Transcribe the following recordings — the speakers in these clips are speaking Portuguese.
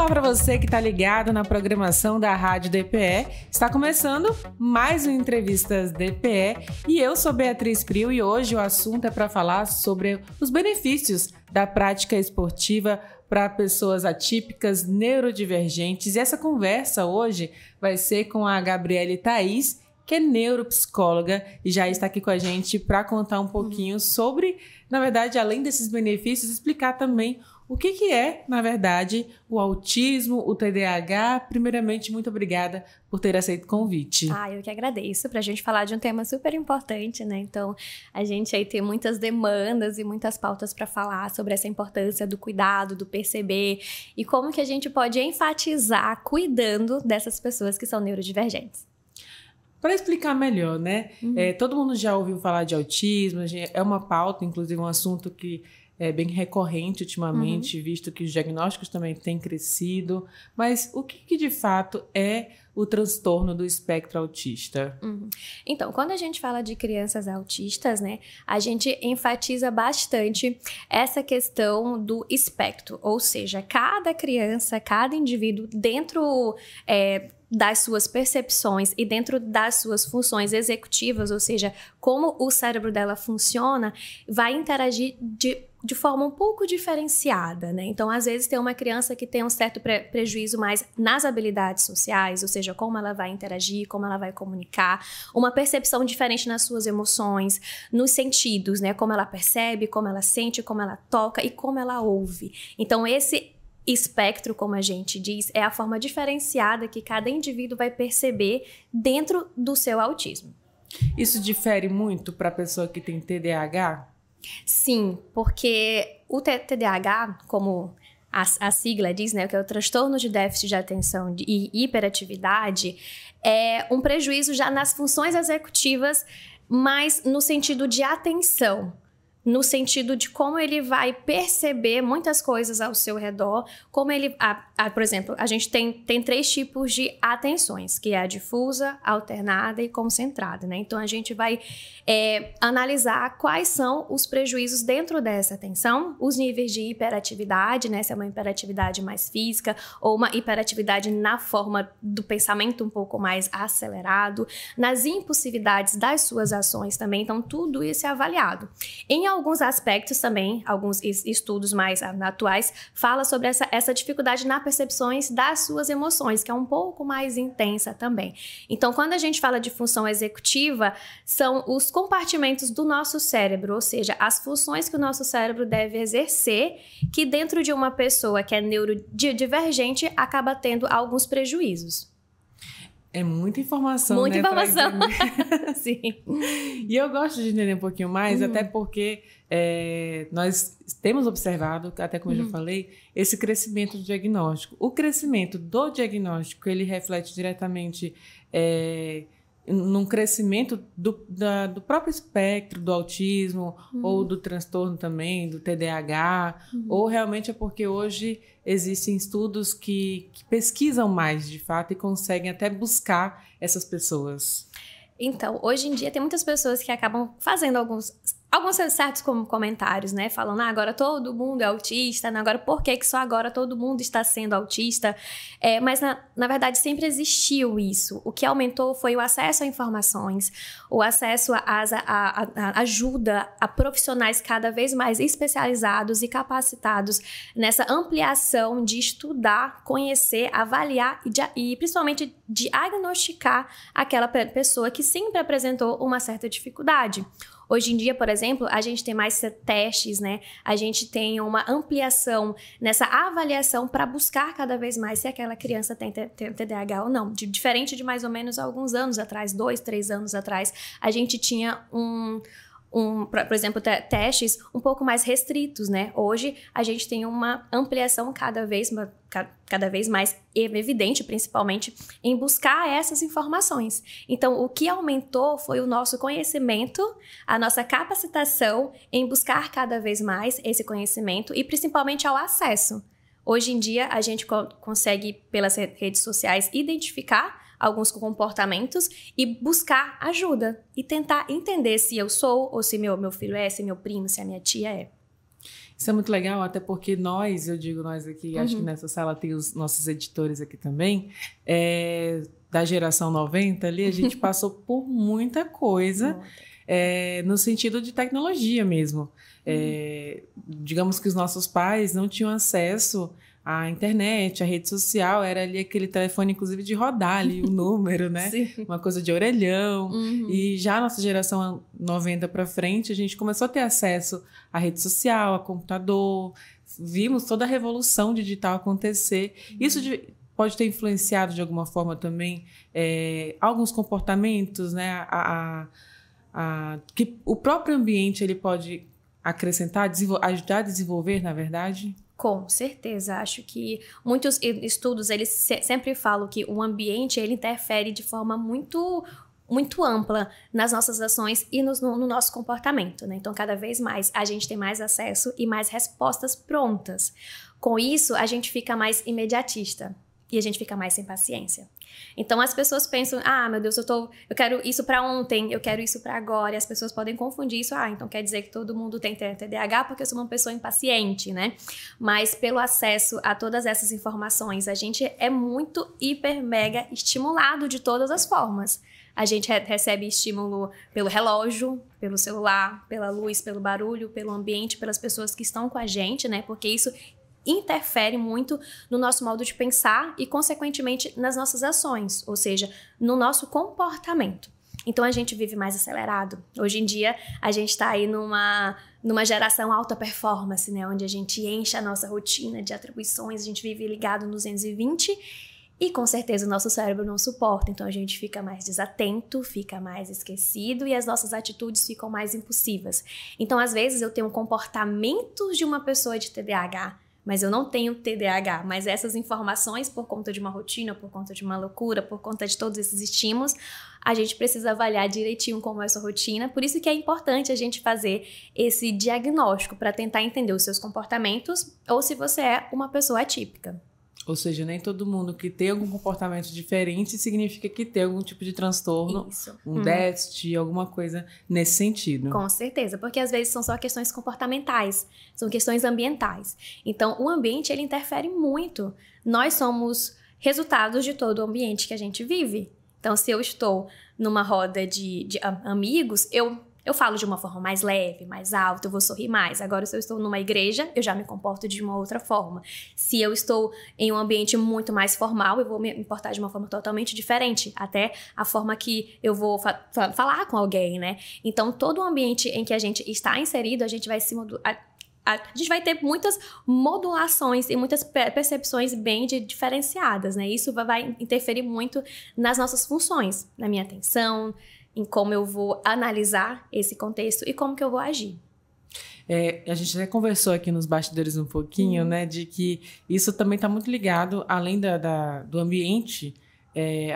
para você que está ligado na programação da Rádio DPE. Está começando mais um Entrevistas DPE e eu sou Beatriz Prio e hoje o assunto é para falar sobre os benefícios da prática esportiva para pessoas atípicas, neurodivergentes. E essa conversa hoje vai ser com a Gabriele Thaís, que é neuropsicóloga e já está aqui com a gente para contar um pouquinho sobre, na verdade, além desses benefícios, explicar também o que é, na verdade, o autismo, o TDAH. Primeiramente, muito obrigada por ter aceito o convite. Eu que agradeço, para a gente falar de um tema super importante, né? Então, a gente aí tem muitas demandas e muitas pautas para falar sobre essa importância do cuidado, do perceber e como que a gente pode enfatizar cuidando dessas pessoas que são neurodivergentes. Para explicar melhor, né? Todo mundo já ouviu falar de autismo, é uma pauta, inclusive um assunto que é bem recorrente ultimamente, visto que os diagnósticos também têm crescido. Mas o que de fato é o transtorno do espectro autista? Então, quando a gente fala de crianças autistas, né, a gente enfatiza bastante essa questão do espectro, ou seja, cada criança, cada indivíduo dentro das suas percepções e dentro das suas funções executivas, ou seja, como o cérebro dela funciona, vai interagir de forma um pouco diferenciada, né? Então, às vezes, tem uma criança que tem um certo prejuízo mais nas habilidades sociais, ou seja, como ela vai interagir, como ela vai comunicar, uma percepção diferente nas suas emoções, nos sentidos, né? Como ela percebe, como ela sente, como ela toca e como ela ouve. Então, esse espectro, como a gente diz, é a forma diferenciada que cada indivíduo vai perceber dentro do seu autismo. Isso difere muito para a pessoa que tem TDAH? Sim, porque o TDAH, como a sigla diz, né, que é o transtorno de déficit de atenção e hiperatividade, é um prejuízo já nas funções executivas, mas no sentido de atenção, no sentido de como ele vai perceber muitas coisas ao seu redor, como ele, por exemplo, a gente tem 3 tipos de atenções, que é a difusa, alternada e concentrada, né? Então, a gente vai analisar quais são os prejuízos dentro dessa atenção, os níveis de hiperatividade, né? Se é uma hiperatividade mais física ou uma hiperatividade na forma do pensamento um pouco mais acelerado, nas impulsividades das suas ações também, então tudo isso é avaliado. Em alguns aspectos também, alguns estudos mais atuais, fala sobre essa dificuldade na percepções das suas emoções, que é um pouco mais intensa também. Então, quando a gente fala de função executiva, são os compartimentos do nosso cérebro, ou seja, as funções que o nosso cérebro deve exercer, que dentro de uma pessoa que é neurodivergente, acaba tendo alguns prejuízos. É muita informação, muita informação. Sim. E eu gosto de entender um pouquinho mais, até porque nós temos observado, até como eu já falei, esse crescimento do diagnóstico. O crescimento do diagnóstico, ele reflete diretamente num crescimento do próprio espectro do autismo ou do transtorno também, do TDAH, ou realmente é porque hoje existem estudos que pesquisam mais de fato e conseguem até buscar essas pessoas? Então, hoje em dia tem muitas pessoas que acabam fazendo alguns certos comentários, né? Falando, agora todo mundo é autista, né? Agora por que só agora todo mundo está sendo autista? Mas, na verdade, sempre existiu isso. O que aumentou foi o acesso a informações, o acesso a ajuda a profissionais cada vez mais especializados e capacitados nessa ampliação de estudar, conhecer, avaliar e principalmente diagnosticar aquela pessoa que sempre apresentou uma certa dificuldade. Hoje em dia, por exemplo, a gente tem mais testes, né? A gente tem uma ampliação nessa avaliação para buscar cada vez mais se aquela criança tem TDAH ou não. Diferente de mais ou menos alguns anos atrás, 2, 3 anos atrás, a gente tinha por exemplo, testes um pouco mais restritos, né? Hoje, a gente tem uma ampliação cada vez mais evidente, principalmente, em buscar essas informações. Então, o que aumentou foi o nosso conhecimento, a nossa capacitação em buscar cada vez mais esse conhecimento e, principalmente, ao acesso. Hoje em dia, a gente consegue, pelas redes sociais, identificar alguns comportamentos e buscar ajuda e tentar entender se eu sou ou se meu filho é, se meu primo, se a minha tia é. Isso é muito legal, até porque eu digo nós aqui, acho que nessa sala tem os nossos editores aqui também, da geração 90 ali, a gente passou por muita coisa, no sentido de tecnologia mesmo. Digamos que os nossos pais não tinham acesso à internet, à rede social, era ali aquele telefone, inclusive, de rodar ali o número, né? Sim. Uma coisa de orelhão. E já a nossa geração 90 para frente, a gente começou a ter acesso à rede social, a computador, vimos toda a revolução digital acontecer. Isso pode ter influenciado de alguma forma também alguns comportamentos, né? Que o próprio ambiente ele pode acrescentar, ajudar a desenvolver, na verdade? Com certeza, acho que muitos estudos eles sempre falam que o ambiente ele interfere de forma muito ampla nas nossas ações e no nosso comportamento, né? Então, cada vez mais a gente tem mais acesso e mais respostas prontas. Com isso, a gente fica mais imediatista e a gente fica mais sem paciência. Então, as pessoas pensam, meu Deus, eu quero isso para ontem, eu quero isso para agora, e as pessoas podem confundir isso, então quer dizer que todo mundo tem TDAH porque eu sou uma pessoa impaciente, né? Mas pelo acesso a todas essas informações, a gente é muito hiper mega estimulado de todas as formas. A gente recebe estímulo pelo relógio, pelo celular, pela luz, pelo barulho, pelo ambiente, pelas pessoas que estão com a gente, né? Porque isso interfere muito no nosso modo de pensar e, consequentemente, nas nossas ações, ou seja, no nosso comportamento. Então, a gente vive mais acelerado. Hoje em dia, a gente está aí numa geração alta performance, né? Onde a gente enche a nossa rotina de atribuições, a gente vive ligado no 220 e, com certeza, o nosso cérebro não suporta. Então, a gente fica mais desatento, fica mais esquecido e as nossas atitudes ficam mais impulsivas. Então, às vezes, eu tenho comportamentos de uma pessoa de TDAH, mas eu não tenho TDAH, mas essas informações, por conta de uma rotina, por conta de uma loucura, por conta de todos esses estímulos, a gente precisa avaliar direitinho como é a sua rotina. Por isso que é importante a gente fazer esse diagnóstico para tentar entender os seus comportamentos ou se você é uma pessoa atípica. Ou seja, nem todo mundo que tem algum comportamento diferente significa que tem algum tipo de transtorno, um déficit, alguma coisa nesse sentido. Com certeza, porque às vezes são só questões comportamentais, são questões ambientais. Então, o ambiente, ele interfere muito. Nós somos resultados de todo o ambiente que a gente vive. Então, se eu estou numa roda de amigos, eu falo de uma forma mais leve, mais alta, eu vou sorrir mais. Agora, se eu estou numa igreja, eu já me comporto de uma outra forma. Se eu estou em um ambiente muito mais formal, eu vou me importar de uma forma totalmente diferente. Até a forma que eu vou falar com alguém, né? Então, todo o ambiente em que a gente está inserido, a gente vai a gente vai ter muitas modulações e muitas percepções bem diferenciadas, né? Isso vai interferir muito nas nossas funções, na minha atenção, em como eu vou analisar esse contexto e como que eu vou agir. A gente já conversou aqui nos bastidores um pouquinho, né, de que isso também está muito ligado, além do ambiente,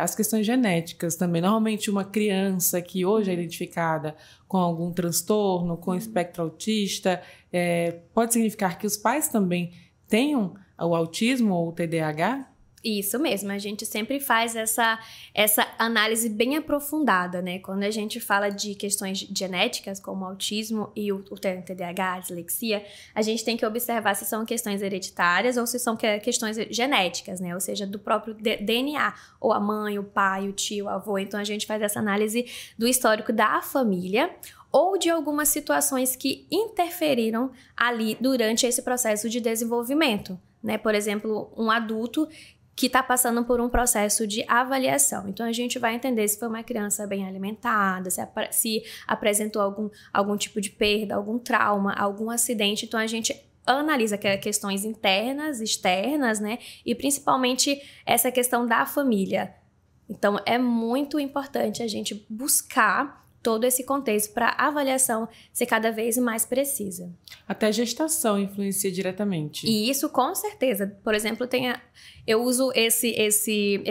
as questões genéticas também. Normalmente uma criança que hoje é identificada com algum transtorno, com espectro autista, pode significar que os pais também tenham o autismo ou o TDAH? Isso mesmo, a gente sempre faz essa análise bem aprofundada, né? Quando a gente fala de questões genéticas, como o autismo e o TDAH, a dislexia, a gente tem que observar se são questões hereditárias ou se são questões genéticas, né? Ou seja, do próprio DNA, ou a mãe, o pai, o tio, o avô. Então, a gente faz essa análise do histórico da família ou de algumas situações que interferiram ali durante esse processo de desenvolvimento, né? Por exemplo, um adulto que está passando por um processo de avaliação. Então, a gente vai entender se foi uma criança bem alimentada, se apresentou algum tipo de perda, algum trauma, algum acidente. Então, a gente analisa questões internas, externas, né? E, principalmente, essa questão da família. Então, é muito importante a gente buscar todo esse contexto para a avaliação ser cada vez mais precisa. Até a gestação influencia diretamente. E isso, com certeza. Por exemplo, eu uso esse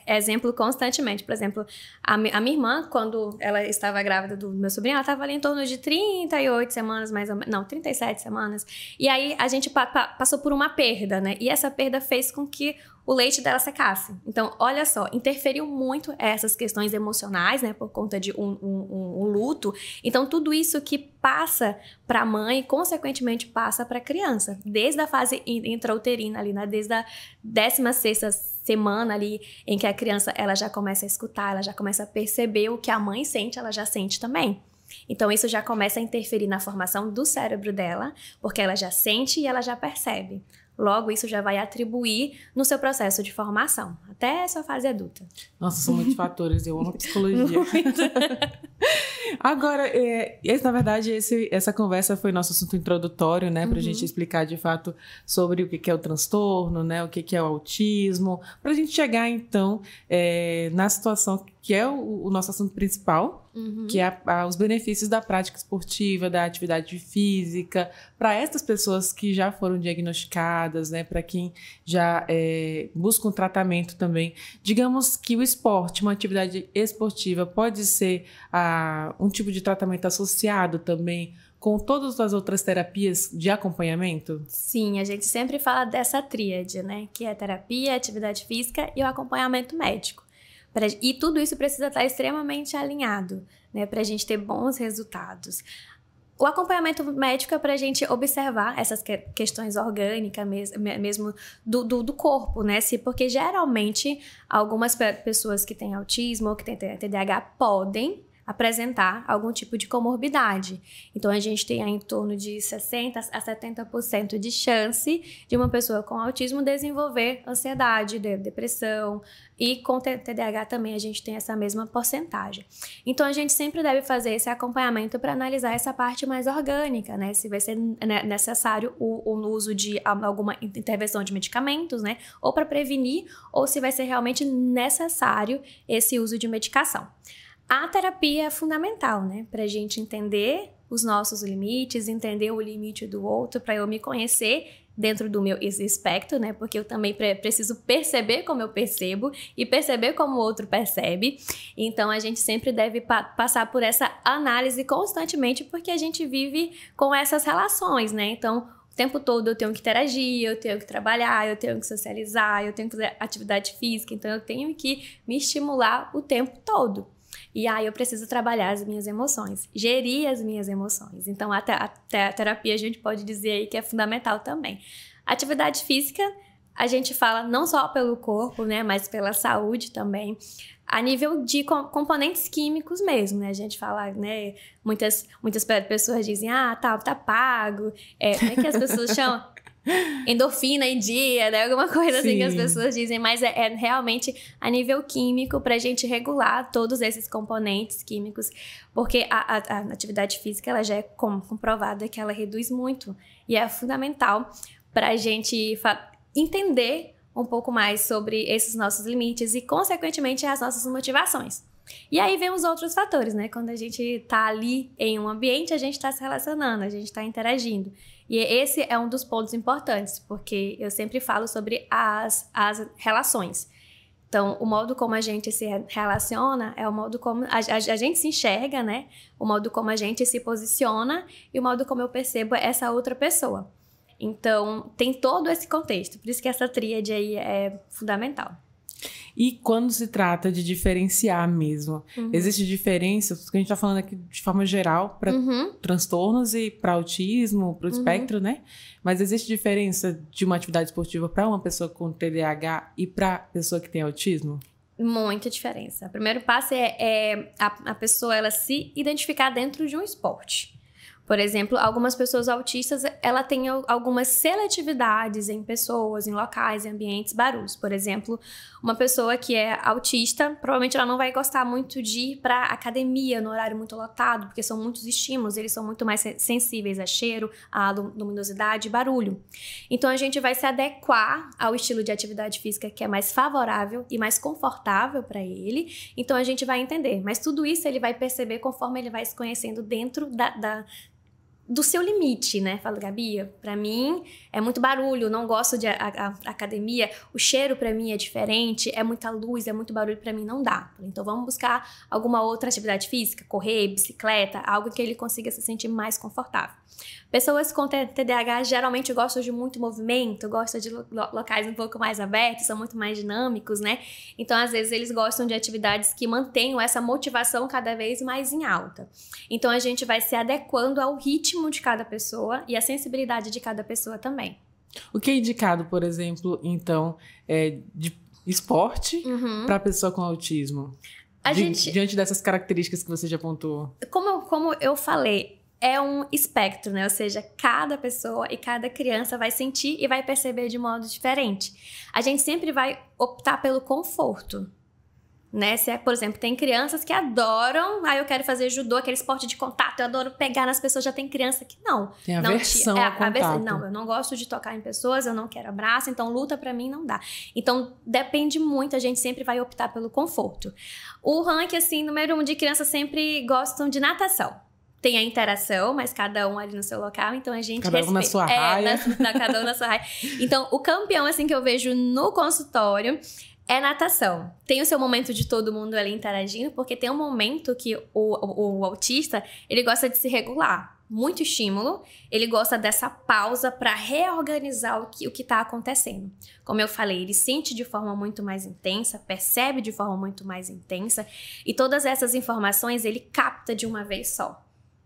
exemplo constantemente. Por exemplo, a minha irmã, quando ela estava grávida do meu sobrinho, ela estava ali em torno de 38 semanas, mais ou menos. Não, 37 semanas. E aí, a gente passou por uma perda, né? E essa perda fez com que o leite dela secasse. Então, olha só, interferiu muito essas questões emocionais, né, por conta de um luto. Então, tudo isso que passa para a mãe, consequentemente passa para a criança, desde a fase intrauterina ali, né, desde a 16ª semana ali, em que a criança ela já começa a escutar, ela já começa a perceber o que a mãe sente, ela já sente também. Então, isso já começa a interferir na formação do cérebro dela, porque ela já sente e ela já percebe. Logo, isso já vai atribuir no seu processo de formação, até essa fase adulta. Nossa, são muitos fatores, eu amo psicologia. Agora, na verdade, essa conversa foi nosso assunto introdutório, né? Pra gente explicar de fato sobre o que é o transtorno, né? O que é o autismo, pra gente chegar, então, na situação que é o nosso assunto principal, que é os benefícios da prática esportiva, da atividade física, para essas pessoas que já foram diagnosticadas, né? Para quem já busca um tratamento também. Digamos que o esporte, uma atividade esportiva, pode ser um tipo de tratamento associado também com todas as outras terapias de acompanhamento? Sim, a gente sempre fala dessa tríade, né? Que é a terapia, a atividade física e o acompanhamento médico. E tudo isso precisa estar extremamente alinhado, né? Para a gente ter bons resultados. O acompanhamento médico é para a gente observar essas questões orgânicas mesmo do corpo, né? Porque geralmente algumas pessoas que têm autismo ou que têm TDAH podem apresentar algum tipo de comorbidade. Então, a gente tem aí em torno de 60% a 70% de chance de uma pessoa com autismo desenvolver ansiedade, depressão, e com TDAH também a gente tem essa mesma porcentagem. Então, a gente sempre deve fazer esse acompanhamento para analisar essa parte mais orgânica, né? Se vai ser necessário o uso de alguma intervenção de medicamentos, né? Ou para prevenir, ou se vai ser realmente necessário esse uso de medicação. A terapia é fundamental, né? Para a gente entender os nossos limites, entender o limite do outro, para eu me conhecer dentro do meu espectro, né? Porque eu também preciso perceber como eu percebo e perceber como o outro percebe. Então, a gente sempre deve passar por essa análise constantemente, porque a gente vive com essas relações, né? Então, o tempo todo eu tenho que interagir, eu tenho que trabalhar, eu tenho que socializar, eu tenho que fazer atividade física, então eu tenho que me estimular o tempo todo. E aí eu preciso trabalhar as minhas emoções, gerir as minhas emoções. Então, até a terapia a gente pode dizer aí que é fundamental também. Atividade física, a gente fala não só pelo corpo, né, mas pela saúde também. A nível de componentes químicos mesmo, né? A gente fala, né? Muitas pessoas dizem, tá pago. Como é que as pessoas chamam? Endorfina em dia, né? Alguma coisa assim que as pessoas dizem, mas é realmente a nível químico pra gente regular todos esses componentes químicos, porque a atividade física ela já é comprovada que ela reduz muito e é fundamental pra gente entender um pouco mais sobre esses nossos limites e, consequentemente, as nossas motivações. E aí vem os outros fatores, né? Quando a gente tá ali em um ambiente, a gente tá se relacionando, a gente tá interagindo. E esse é um dos pontos importantes, porque eu sempre falo sobre as relações. Então, o modo como a gente se relaciona é o modo como a gente se enxerga, né? O modo como a gente se posiciona e o modo como eu percebo essa outra pessoa. Então, tem todo esse contexto. Por isso que essa tríade aí é fundamental. E quando se trata de diferenciar mesmo, existe diferença, porque a gente está falando aqui de forma geral para transtornos e para autismo, para o espectro, né? Mas existe diferença de uma atividade esportiva para uma pessoa com TDAH e para pessoa que tem autismo? Muita diferença. O primeiro passo é a pessoa ela se identificar dentro de um esporte. Por exemplo, algumas pessoas autistas, ela tem algumas seletividades em pessoas, em locais, em ambientes, barulhos. Por exemplo, uma pessoa que é autista, provavelmente ela não vai gostar muito de ir para academia no horário muito lotado, porque são muitos estímulos, eles são muito mais sensíveis a cheiro, a luminosidade e barulho. Então, a gente vai se adequar ao estilo de atividade física que é mais favorável e mais confortável para ele. Então, a gente vai entender. Mas tudo isso ele vai perceber conforme ele vai se conhecendo dentro do seu limite, né? Fala, Gabi, pra mim é muito barulho, não gosto de academia, o cheiro pra mim é diferente, é muita luz, é muito barulho, pra mim não dá. Então vamos buscar alguma outra atividade física, correr, bicicleta, algo que ele consiga se sentir mais confortável. Pessoas com TDAH geralmente gostam de muito movimento, gostam de locais um pouco mais abertos, são muito mais dinâmicos, né? Então, às vezes, eles gostam de atividades que mantenham essa motivação cada vez mais em alta. Então, a gente vai se adequando ao ritmo de cada pessoa e à sensibilidade de cada pessoa também. O que é indicado, por exemplo, então, de esporte para pessoa com autismo? Diante dessas características que você já apontou. Como eu falei, é um espectro, né? Ou seja, cada pessoa e cada criança vai sentir e vai perceber de modo diferente. A gente sempre vai optar pelo conforto, né? Se por exemplo, tem crianças que adoram, eu quero fazer judô, aquele esporte de contato, eu adoro pegar nas pessoas, já tem criança que não. Tem aversão ao contato. Não, eu não gosto de tocar em pessoas, eu não quero abraço, então luta pra mim não dá. Então, depende muito, a gente sempre vai optar pelo conforto. O ranking, assim, número 1 de crianças sempre gostam de natação. Tem a interação, mas cada um ali no seu local, então a gente cada um na sua raia. Cada um na sua raia. Então, o campeão, assim, que eu vejo no consultório é natação. Tem o seu momento de todo mundo ali interagindo, porque tem um momento que o autista, ele gosta de se regular. Muito estímulo, ele gosta dessa pausa para reorganizar o que está acontecendo. Como eu falei, ele sente de forma muito mais intensa, percebe de forma muito mais intensa, e todas essas informações ele capta de uma vez só.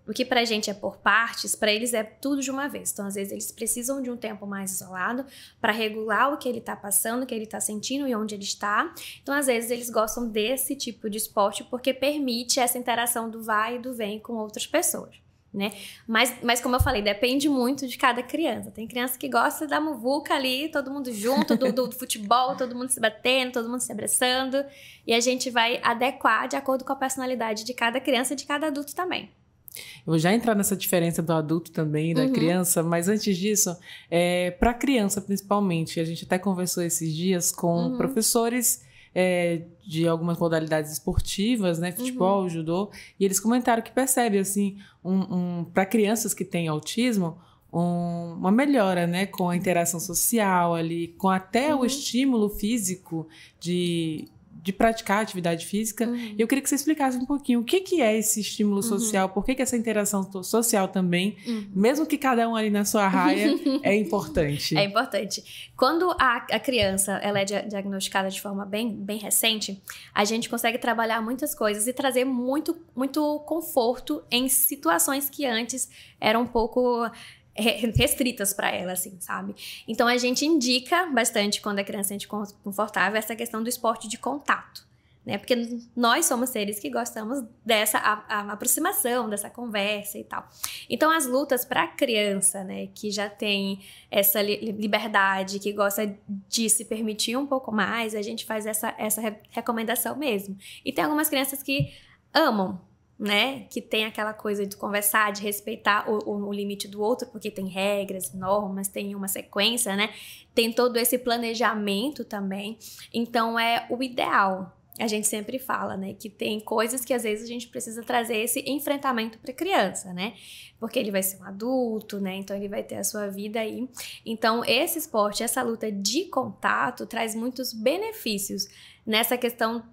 O que pra gente é por partes, pra eles é tudo de uma vez. Então, às vezes, eles precisam de um tempo mais isolado para regular o que ele tá passando, o que ele tá sentindo e onde ele está. Então, às vezes, eles gostam desse tipo de esporte porque permite essa interação do vai e do vem com outras pessoas, né? Mas como eu falei, depende muito de cada criança. Tem criança que gosta da muvuca ali, todo mundo junto, do futebol, todo mundo se batendo, todo mundo se abraçando. E a gente vai adequar de acordo com a personalidade de cada criança e de cada adulto também. Eu vou já entrar nessa diferença do adulto também, da criança, mas antes disso, para a criança principalmente, a gente até conversou esses dias com professores de algumas modalidades esportivas, né, futebol, judô, e eles comentaram que percebem, assim, para crianças que têm autismo, uma melhora, né, com a interação social ali, com até o estímulo físico de praticar atividade física. Eu queria que você explicasse um pouquinho o que é esse estímulo social, por que essa interação social também, mesmo que cada um ali na sua raia, é importante. É importante. Quando a criança ela é diagnosticada de forma bem recente, a gente consegue trabalhar muitas coisas e trazer muito, muito conforto em situações que antes eram um pouco restritas para ela, assim, sabe? Então, a gente indica bastante, quando a criança se sente confortável, essa questão do esporte de contato, né? Porque nós somos seres que gostamos dessa aproximação, dessa conversa e tal. Então, as lutas para a criança, né, que já tem essa liberdade, que gosta de se permitir um pouco mais, a gente faz essa recomendação mesmo. E tem algumas crianças que amam, né, que tem aquela coisa de conversar, de respeitar o limite do outro, porque tem regras, normas, tem uma sequência, né, tem todo esse planejamento também, então é o ideal. A gente sempre fala, né, que tem coisas que às vezes a gente precisa trazer esse enfrentamento para a criança, né, porque ele vai ser um adulto, né, então ele vai ter a sua vida aí. Então esse esporte, essa luta de contato traz muitos benefícios nessa questão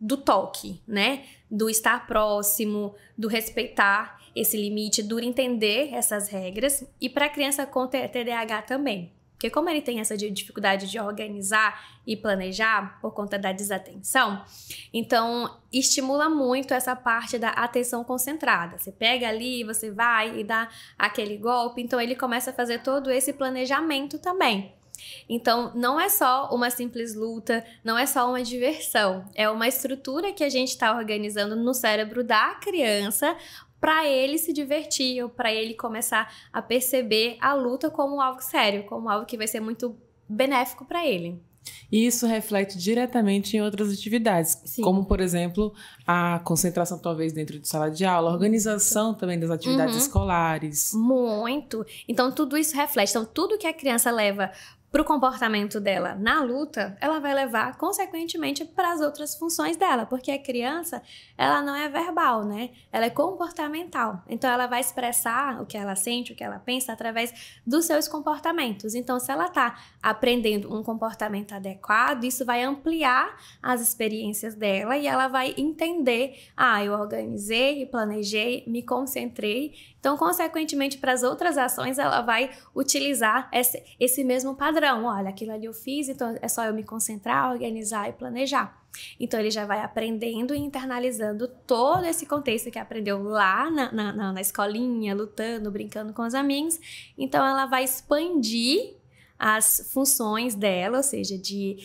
do toque, né? Do estar próximo, do respeitar esse limite, do entender essas regras. E para a criança com TDAH também. Porque como ele tem essa dificuldade de organizar e planejar por conta da desatenção, então estimula muito essa parte da atenção concentrada. Você pega ali, você vai e dá aquele golpe, então ele começa a fazer todo esse planejamento também. Então, não é só uma simples luta, não é só uma diversão, é uma estrutura que a gente está organizando no cérebro da criança para ele se divertir ou para ele começar a perceber a luta como algo sério, como algo que vai ser muito benéfico para ele. E isso reflete diretamente em outras atividades, Sim. como, por exemplo, a concentração talvez dentro de sala de aula, a organização também das atividades escolares. Muito. Então, tudo isso reflete. Então, tudo que a criança leva para o comportamento dela na luta, ela vai levar, consequentemente, para as outras funções dela, porque a criança, ela não é verbal, né? Ela é comportamental. Então, ela vai expressar o que ela sente, o que ela pensa, através dos seus comportamentos. Então, se ela está aprendendo um comportamento adequado, isso vai ampliar as experiências dela e ela vai entender, eu organizei, planejei, me concentrei. Então, consequentemente, para as outras ações, ela vai utilizar esse mesmo padrão. Olha, aquilo ali eu fiz, então é só eu me concentrar, organizar e planejar. Então, ele já vai aprendendo e internalizando todo esse contexto que aprendeu lá na escolinha, lutando, brincando com os amigos. Então, ela vai expandir as funções dela, ou seja, de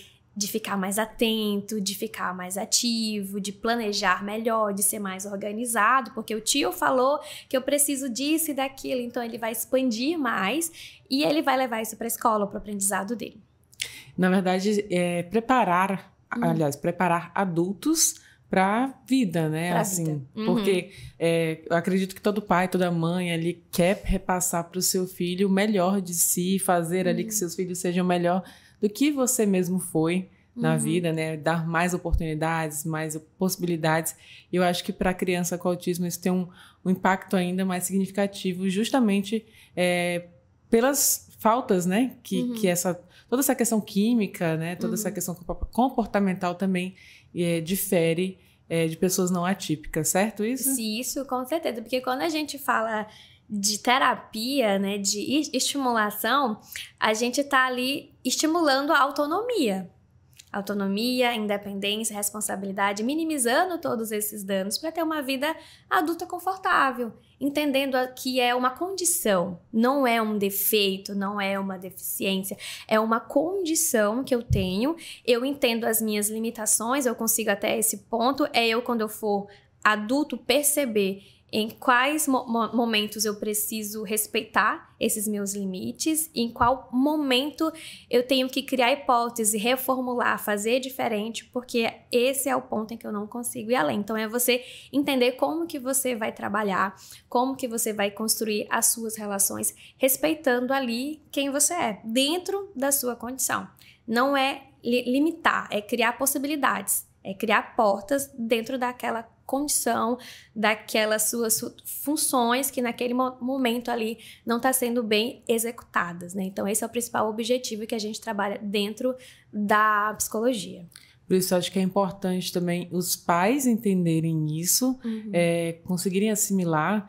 ficar mais atento, de ficar mais ativo, de planejar melhor, de ser mais organizado, porque o tio falou que eu preciso disso e daquilo, então ele vai expandir mais e ele vai levar isso para a escola, para o aprendizado dele. Na verdade, preparar adultos para a vida, né? Pra assim, vida. Porque eu acredito que todo pai, toda mãe ali quer repassar para o seu filho o melhor de si, fazer ali que seus filhos sejam melhor do que você mesmo foi na vida, né? Dar mais oportunidades, mais possibilidades. Eu acho que para a criança com autismo isso tem um impacto ainda mais significativo, justamente pelas faltas, né? Que toda essa questão química, né? Toda essa questão comportamental também difere de pessoas não atípicas, certo isso? Sim, isso com certeza, porque quando a gente fala de terapia, né, de estimulação, a gente tá ali estimulando a autonomia. Autonomia, independência, responsabilidade, minimizando todos esses danos para ter uma vida adulta confortável, entendendo que é uma condição, não é um defeito, não é uma deficiência, é uma condição que eu tenho, eu entendo as minhas limitações, eu consigo até esse ponto, quando eu for adulto perceber em quais momentos eu preciso respeitar esses meus limites, em qual momento eu tenho que criar hipótese, reformular, fazer diferente, porque esse é o ponto em que eu não consigo ir além. Então, é você entender como que você vai trabalhar, como que você vai construir as suas relações, respeitando ali quem você é, dentro da sua condição. Não é limitar, é criar possibilidades, é criar portas dentro daquela condição, daquelas suas funções que naquele momento ali não está sendo bem executadas, né? Então esse é o principal objetivo que a gente trabalha dentro da psicologia. Por isso, acho que é importante também os pais entenderem isso, conseguirem assimilar,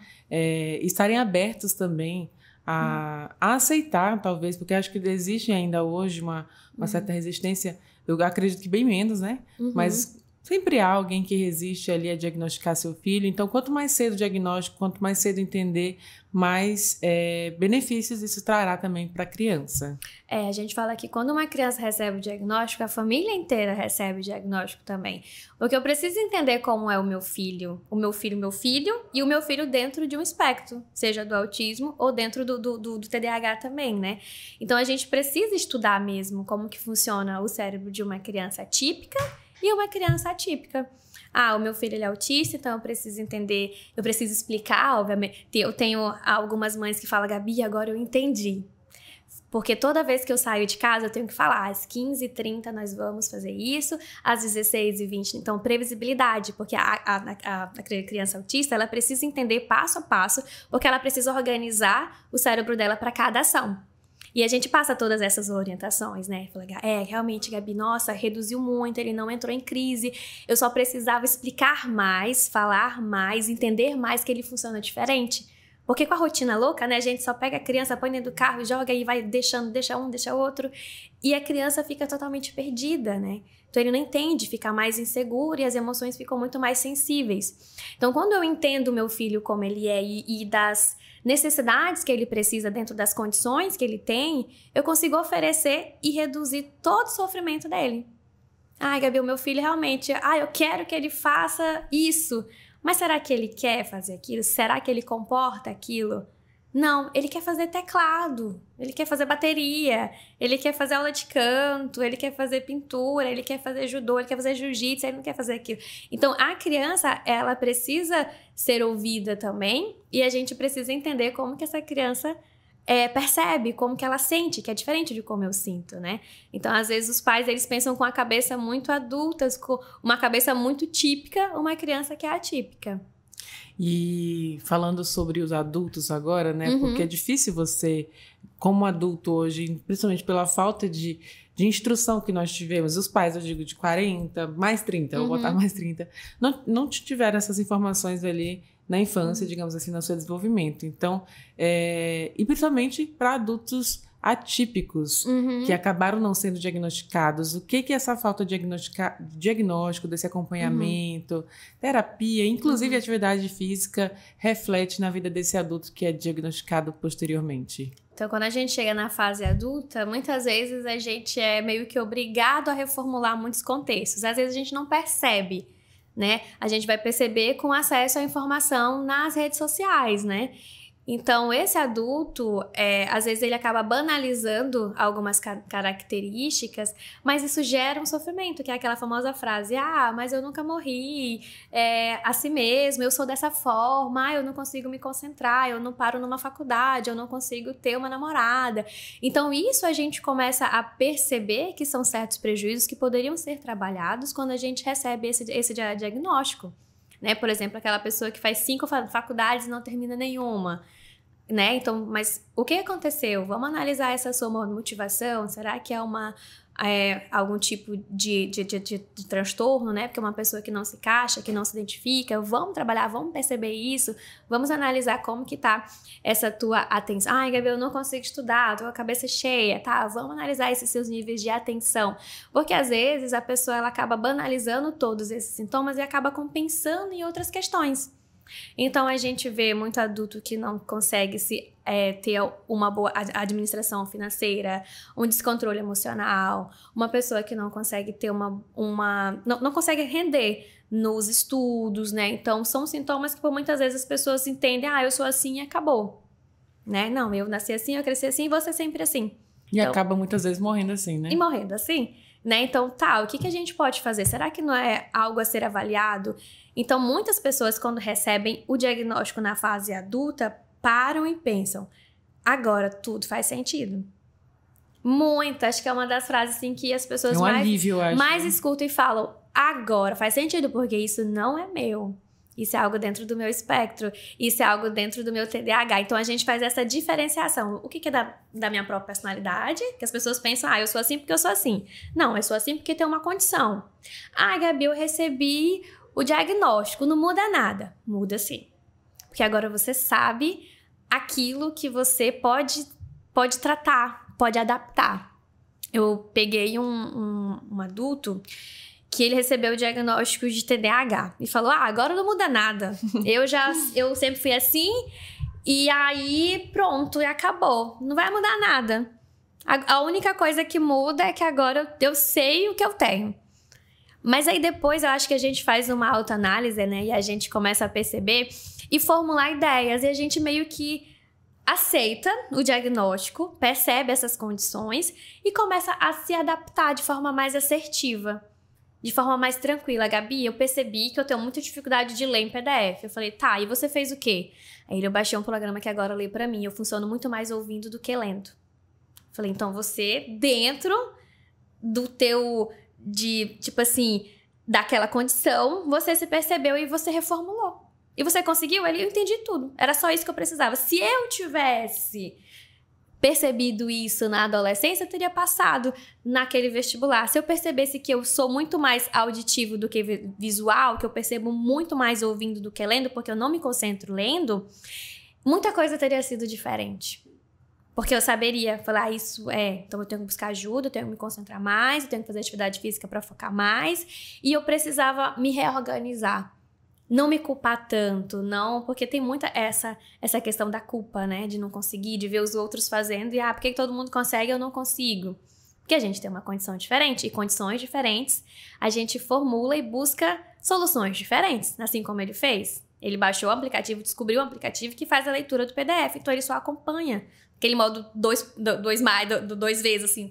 estarem abertos também a aceitar, talvez, porque acho que existe ainda hoje uma certa resistência, eu acredito que bem menos, né? Mas sempre há alguém que resiste ali a diagnosticar seu filho. Então, quanto mais cedo o diagnóstico, quanto mais cedo entender, mais benefícios isso trará também para a criança. A gente fala que quando uma criança recebe o diagnóstico, a família inteira recebe o diagnóstico também. Porque eu preciso entender como é o meu filho e o meu filho dentro de um espectro, seja do autismo ou dentro do TDAH também, né? Então, a gente precisa estudar mesmo como que funciona o cérebro de uma criança atípica e uma criança atípica. O meu filho ele é autista, então eu preciso entender, eu preciso explicar, obviamente. Eu tenho algumas mães que falam, Gabi, agora eu entendi. Porque toda vez que eu saio de casa, eu tenho que falar, às 15h30 nós vamos fazer isso, às 16h20. Então, previsibilidade, porque a criança autista, ela precisa entender passo a passo, porque ela precisa organizar o cérebro dela para cada ação. E a gente passa todas essas orientações, né? Fala, realmente, Gabi, nossa, reduziu muito, ele não entrou em crise. Eu só precisava explicar mais, falar mais, entender mais que ele funciona diferente. Porque com a rotina louca, né? A gente só pega a criança, põe dentro do carro, joga e vai deixando, deixa um, deixa outro. E a criança fica totalmente perdida, né? Então ele não entende, fica mais inseguro e as emoções ficam muito mais sensíveis. Então quando eu entendo o meu filho como ele é e das necessidades que ele precisa dentro das condições que ele tem, eu consigo oferecer e reduzir todo o sofrimento dele. Gabi, o meu filho realmente, eu quero que ele faça isso, mas será que ele quer fazer aquilo? Será que ele comporta aquilo? Não, ele quer fazer teclado, ele quer fazer bateria, ele quer fazer aula de canto, ele quer fazer pintura, ele quer fazer judô, ele quer fazer jiu-jitsu, ele não quer fazer aquilo. Então, a criança, ela precisa ser ouvida também e a gente precisa entender como que essa criança percebe como que ela sente, que é diferente de como eu sinto, né? Então, às vezes, os pais, eles pensam com a cabeça muito adulta, com uma cabeça muito típica, uma criança que é atípica. E falando sobre os adultos agora, né? Porque é difícil você, como adulto hoje, principalmente pela falta de instrução que nós tivemos, os pais, eu digo, de 40, mais 30, vou botar mais 30, não tiveram essas informações ali na infância, digamos assim, no seu desenvolvimento. Então, e principalmente para adultos atípicos, que acabaram não sendo diagnosticados. O que essa falta de diagnóstico, desse acompanhamento, terapia, inclusive atividade física, reflete na vida desse adulto que é diagnosticado posteriormente? Então, quando a gente chega na fase adulta, muitas vezes a gente é meio que obrigado a reformular muitos contextos. Às vezes a gente não percebe, né? A gente vai perceber com acesso à informação nas redes sociais, né? Então, esse adulto, às vezes ele acaba banalizando algumas características, mas isso gera um sofrimento, que é aquela famosa frase, mas eu nunca morri, assim mesmo, eu sou dessa forma, eu não consigo me concentrar, eu não paro numa faculdade, eu não consigo ter uma namorada. Então, isso a gente começa a perceber que são certos prejuízos que poderiam ser trabalhados quando a gente recebe esse diagnóstico. Né? Por exemplo, aquela pessoa que faz 5 faculdades e não termina nenhuma. Né? Então, mas o que aconteceu? Vamos analisar essa sua motivação? Será que é algum tipo de transtorno, né? Porque é uma pessoa que não se encaixa, que não se identifica. Vamos trabalhar, vamos perceber isso. Vamos analisar como que tá essa tua atenção. Ai, Gabi, eu não consigo estudar, tô com a cabeça cheia, tá? Vamos analisar esses seus níveis de atenção. Porque às vezes a pessoa ela acaba banalizando todos esses sintomas e acaba compensando em outras questões. Então, a gente vê muito adulto que não consegue ter uma boa administração financeira, um descontrole emocional, uma pessoa que não consegue ter não consegue render nos estudos, né? Então, são sintomas que, por muitas vezes, as pessoas entendem, eu sou assim e acabou, né? Não, eu nasci assim, eu cresci assim e vou ser sempre assim. E então, acaba, muitas vezes, morrendo assim, né? E morrendo assim, né? Então, o que a gente pode fazer? Será que não é algo a ser avaliado? Então, muitas pessoas, quando recebem o diagnóstico na fase adulta, param e pensam, agora tudo faz sentido. Acho que é uma das frases assim, que as pessoas mais escutam e falam, agora faz sentido, porque isso não é meu. Isso é algo dentro do meu espectro, isso é algo dentro do meu TDAH. Então, a gente faz essa diferenciação. O que é da minha própria personalidade? Que as pessoas pensam, eu sou assim porque eu sou assim. Não, eu sou assim porque tem uma condição. Gabi, eu recebi o diagnóstico, não muda nada. Muda sim. Porque agora você sabe aquilo que você pode tratar, pode adaptar. Eu peguei um adulto que ele recebeu o diagnóstico de TDAH e falou, agora não muda nada. Eu sempre fui assim e aí pronto, e acabou. Não vai mudar nada. A única coisa que muda é que agora eu sei o que eu tenho. Mas aí depois eu acho que a gente faz uma autoanálise, né? E a gente começa a perceber e formular ideias. E a gente meio que aceita o diagnóstico, percebe essas condições e começa a se adaptar de forma mais assertiva, de forma mais tranquila. Gabi, eu percebi que eu tenho muita dificuldade de ler em PDF. Eu falei, e você fez o quê? Aí eu baixei um programa que agora lê pra mim. Eu funciono muito mais ouvindo do que lendo. Eu falei, então você, dentro do teu... daquela condição, você se percebeu e você reformulou. E você conseguiu? Eu entendi tudo. Era só isso que eu precisava. Se eu tivesse percebido isso na adolescência, eu teria passado naquele vestibular. Se eu percebesse que eu sou muito mais auditivo do que visual, que eu percebo muito mais ouvindo do que lendo, porque eu não me concentro lendo, muita coisa teria sido diferente. Porque eu saberia falar, então eu tenho que buscar ajuda, eu tenho que me concentrar mais, eu tenho que fazer atividade física para focar mais, e eu precisava me reorganizar. Não me culpar tanto, não, porque tem muita essa questão da culpa, né, de não conseguir, de ver os outros fazendo, e por que todo mundo consegue e eu não consigo? Porque a gente tem uma condição diferente, e condições diferentes, a gente formula e busca soluções diferentes, assim como ele fez. Ele baixou o aplicativo, descobriu um aplicativo que faz a leitura do PDF, então ele só acompanha. Aquele modo 2 vezes, assim,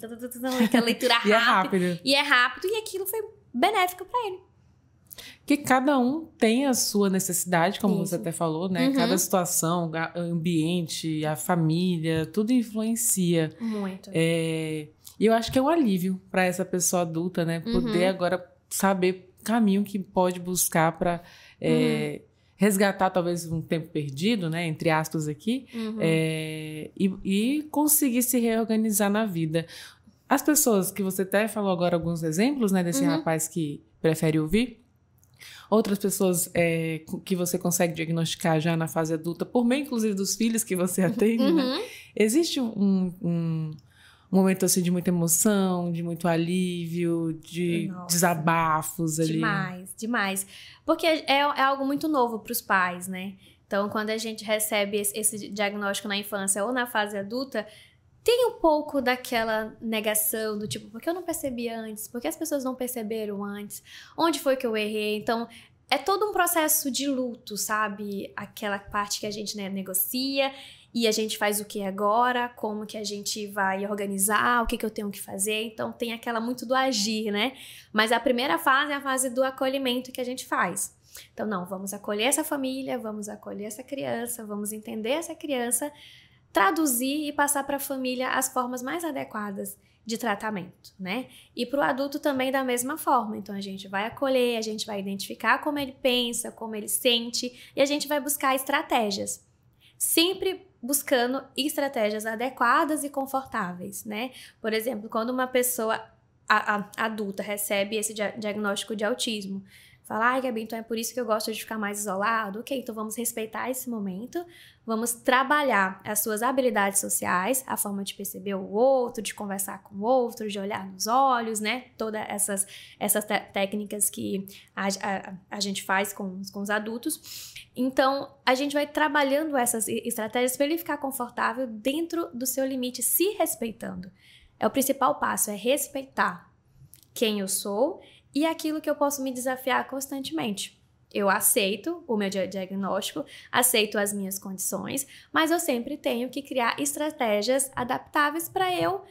aquela leitura rápida. E é rápido. E aquilo foi benéfico para ele. Porque cada um tem a sua necessidade, como Isso. você até falou, né? Cada situação, o ambiente, a família, tudo influencia. Muito. E eu acho que é um alívio para essa pessoa adulta, né? Poder agora saber o caminho que pode buscar para resgatar talvez um tempo perdido, né? Entre aspas aqui. E conseguir se reorganizar na vida. As pessoas que você até falou agora alguns exemplos, né? Desse rapaz que prefere ouvir. Outras pessoas que você consegue diagnosticar já na fase adulta, por meio, inclusive, dos filhos que você atende, né? Existe um momento, assim, de muita emoção, de muito alívio, de desabafos ali. Demais. Porque é algo muito novo para os pais, né? Então, quando a gente recebe esse diagnóstico na infância ou na fase adulta, tem um pouco daquela negação do tipo, por que eu não percebi antes? Por que as pessoas não perceberam antes? Onde foi que eu errei? Então, é todo um processo de luto, sabe? Aquela parte que a gente, né, negocia e a gente faz o que agora, como que a gente vai organizar, o que eu tenho que fazer. Então, tem aquela muito do agir, né? Mas a primeira fase é a fase do acolhimento que a gente faz. Então, não, vamos acolher essa família, vamos acolher essa criança, vamos entender essa criança, traduzir e passar para a família as formas mais adequadas de tratamento, né? E para o adulto também da mesma forma. Então, a gente vai acolher, a gente vai identificar como ele pensa, como ele sente, e a gente vai buscar estratégias. Sempre buscando estratégias adequadas e confortáveis, né? Por exemplo, quando uma pessoa adulta recebe esse diagnóstico de autismo, fala, ai, Gabi, então é por isso que eu gosto de ficar mais isolado. Ok, então vamos respeitar esse momento, vamos trabalhar as suas habilidades sociais, a forma de perceber o outro, de conversar com o outro, de olhar nos olhos, né? Todas essas técnicas que a gente faz com os adultos. Então, a gente vai trabalhando essas estratégias para ele ficar confortável dentro do seu limite, se respeitando. O principal passo é respeitar quem eu sou e aquilo que eu posso me desafiar constantemente. Eu aceito o meu diagnóstico, aceito as minhas condições, mas eu sempre tenho que criar estratégias adaptáveis para eu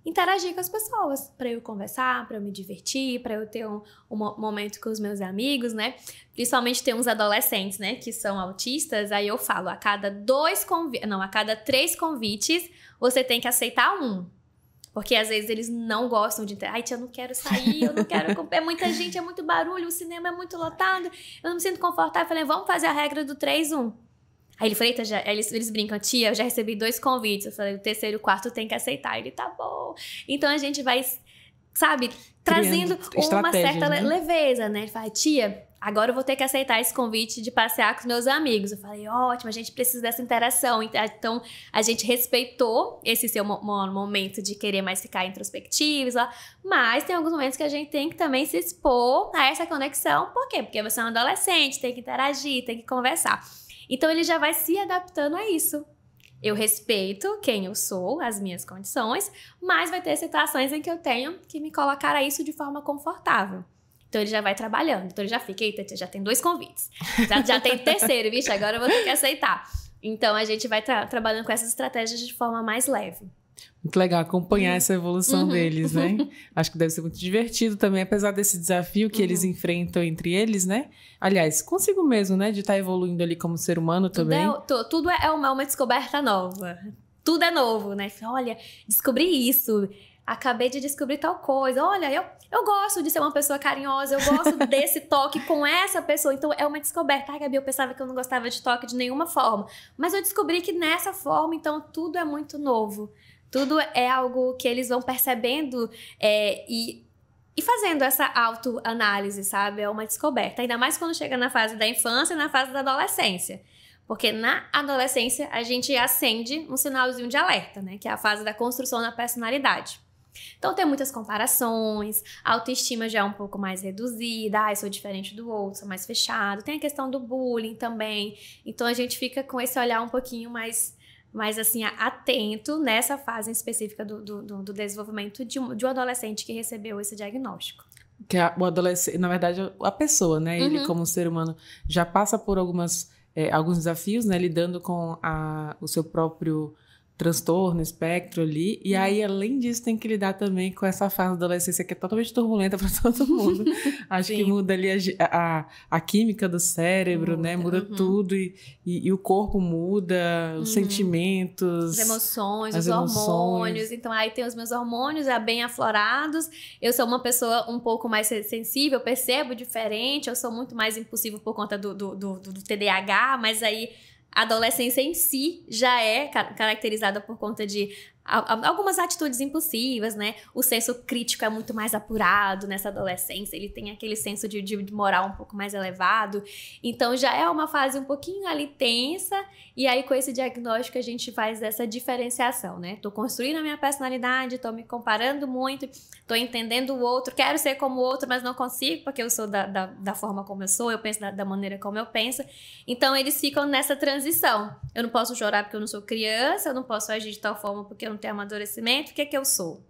interagir com as pessoas, para eu conversar, para eu me divertir, para eu ter um momento com os meus amigos, né? Principalmente tem uns adolescentes, né, que são autistas, aí eu falo, a cada 3 convites, você tem que aceitar um. Porque às vezes eles não gostam de... Ai, tia, eu não quero sair, eu não quero... É muita gente, é muito barulho, o cinema é muito lotado, eu não me sinto confortável. Eu falei, vamos fazer a regra do 3-1. Aí ele falou, eita, eles brincam, tia, eu já recebi 2 convites. Eu falei, o terceiro e o quarto tem que aceitar. Ele, tá bom. Então a gente vai, sabe, trazendo uma certa leveza, né? Ele fala, tia, agora eu vou ter que aceitar esse convite de passear com os meus amigos. Eu falei, ótimo, a gente precisa dessa interação. Então, a gente respeitou esse seu momento de querer mais ficar introspectivos, mas tem alguns momentos que a gente tem que também se expor a essa conexão. Por quê? Porque você é um adolescente, tem que interagir, tem que conversar. Então, ele já vai se adaptando a isso. Eu respeito quem eu sou, as minhas condições, mas vai ter situações em que eu tenho que me colocar a isso de forma confortável. Então, ele já vai trabalhando. Então, ele já fica, eita, já tem 2 convites. Já tem terceiro, vixe, agora eu vou ter que aceitar. Então, a gente vai trabalhando com essas estratégias de forma mais leve. Muito legal acompanhar essa evolução deles, né? Acho que deve ser muito divertido também, apesar desse desafio que eles enfrentam entre eles, né? Aliás, consigo mesmo, né? De estar evoluindo ali como ser humano também. Tudo é uma descoberta nova. Tudo é novo, né? Olha, descobri isso. Acabei de descobrir tal coisa. Olha, eu gosto de ser uma pessoa carinhosa. Eu gosto desse toque com essa pessoa. Então, é uma descoberta. Ai, Gabi, eu pensava que eu não gostava de toque de nenhuma forma. Mas eu descobri que nessa forma, então, tudo é muito novo. Tudo é algo que eles vão percebendo e fazendo essa autoanálise, sabe? É uma descoberta. Ainda mais quando chega na fase da infância e na fase da adolescência. Porque na adolescência, a gente acende um sinalzinho de alerta, né? Que é a fase da construção da personalidade. Então, tem muitas comparações, a autoestima já é um pouco mais reduzida, eu sou diferente do outro, sou mais fechado. Tem a questão do bullying também. Então, a gente fica com esse olhar um pouquinho mais assim, atento nessa fase específica do desenvolvimento de um adolescente que recebeu esse diagnóstico. Que o adolescente, na verdade, a pessoa, né? Ele, como ser humano, já passa por alguns desafios, né? Lidando com o seu próprio transtorno, espectro ali. E aí, além disso, tem que lidar também com essa fase da adolescência que é totalmente turbulenta para todo mundo. Acho que muda ali a química do cérebro, né? Muda tudo e o corpo muda, os sentimentos. As emoções, os hormônios. Então, aí tem os meus hormônios já bem aflorados. Eu sou uma pessoa um pouco mais sensível, percebo diferente. Eu sou muito mais impulsiva por conta do TDAH, mas aí a adolescência em si já é caracterizada por conta de algumas atitudes impulsivas, né? O senso crítico é muito mais apurado nessa adolescência, ele tem aquele senso de moral um pouco mais elevado. Então já é uma fase um pouquinho ali tensa, e aí com esse diagnóstico a gente faz essa diferenciação, né? Tô construindo a minha personalidade, tô me comparando muito, tô entendendo o outro, quero ser como o outro, mas não consigo, porque eu sou da forma como eu sou, eu penso da maneira como eu penso. Então eles ficam nessa transição. Eu não posso chorar porque eu não sou criança, eu não posso agir de tal forma porque eu não tenho amadurecimento, o que é que eu sou?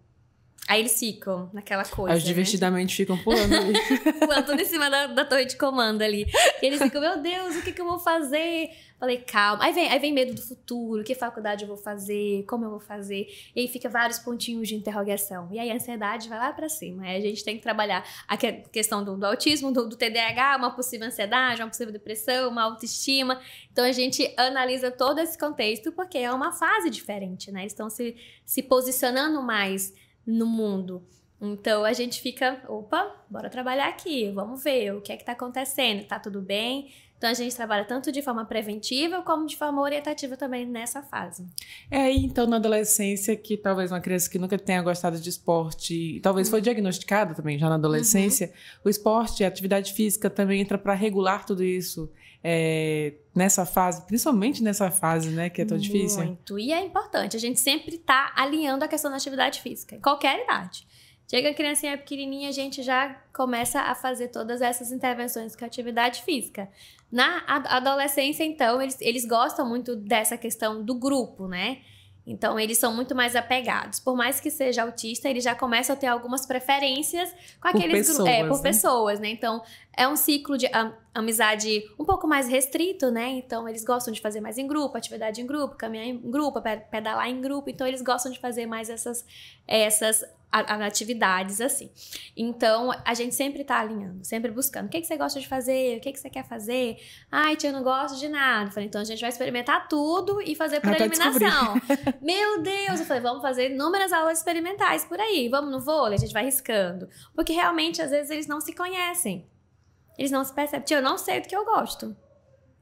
Aí eles ficam naquela coisa, Aí os divertidamente ficam pulando ali. Pulando tudo em cima da torre de comando ali. E eles ficam, meu Deus, o que eu vou fazer? Falei, calma. Aí vem medo do futuro, que faculdade eu vou fazer, como eu vou fazer. E aí fica vários pontinhos de interrogação. E aí a ansiedade vai lá pra cima. Aí a gente tem que trabalhar a questão do autismo, do TDAH, uma possível ansiedade, uma possível depressão, uma autoestima. Então a gente analisa todo esse contexto, porque é uma fase diferente, né? Eles estão se posicionando mais no mundo. Então a gente fica, opa, bora trabalhar aqui, vamos ver o que é que tá acontecendo, tá tudo bem? Então a gente trabalha tanto de forma preventiva como de forma orientativa também nessa fase. É aí então na adolescência que talvez uma criança que nunca tenha gostado de esporte, talvez foi diagnosticada também já na adolescência, o esporte, a atividade física também entra para regular tudo isso. Nessa fase, principalmente nessa fase, né, que é tão difícil. Muito, e é importante, a gente sempre tá alinhando a questão da atividade física, em qualquer idade. Chega a criancinha pequenininha, a gente já começa a fazer todas essas intervenções com a atividade física. Na adolescência, então, eles gostam muito dessa questão do grupo, né? Então, eles são muito mais apegados. Por mais que seja autista, eles já começam a ter algumas preferências com aqueles grupos. Por pessoas, né? Então, é um ciclo de amizade um pouco mais restrito, né? Então, eles gostam de fazer mais em grupo, atividade em grupo, caminhar em grupo, pedalar em grupo. Então, eles gostam de fazer mais essas atividades, assim. Então, a gente sempre tá alinhando, sempre buscando. O que você gosta de fazer? O que você quer fazer? Ai, tia, eu não gosto de nada. Eu falei, então a gente vai experimentar tudo e fazer por eliminação. Meu Deus! Eu falei, vamos fazer inúmeras aulas experimentais por aí. Vamos no vôlei? A gente vai riscando. Porque realmente, às vezes, eles não se conhecem. Eles não se percebem. Tia, eu não sei do que eu gosto.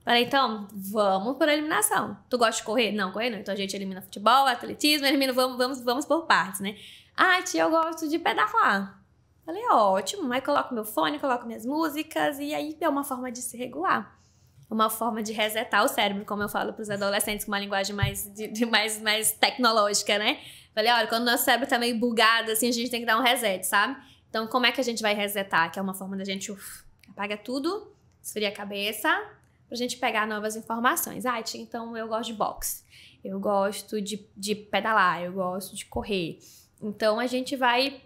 Falei, então, vamos por eliminação. Tu gosta de correr? Não, correr não. Então a gente elimina futebol, atletismo, vamos por partes, né? Ah, tia, eu gosto de pedalar. Falei, ótimo. Aí coloco meu fone, coloco minhas músicas e aí é uma forma de se regular. Uma forma de resetar o cérebro, como eu falo para os adolescentes, com uma linguagem mais tecnológica, né? Falei, olha, quando o nosso cérebro tá meio bugado, assim, a gente tem que dar um reset, sabe? Então, como é que a gente vai resetar? Que é uma forma da gente, apaga tudo, esfria a cabeça, pra gente pegar novas informações. Ah, tia, então eu gosto de boxe, eu gosto de pedalar, eu gosto de correr. Então, a gente vai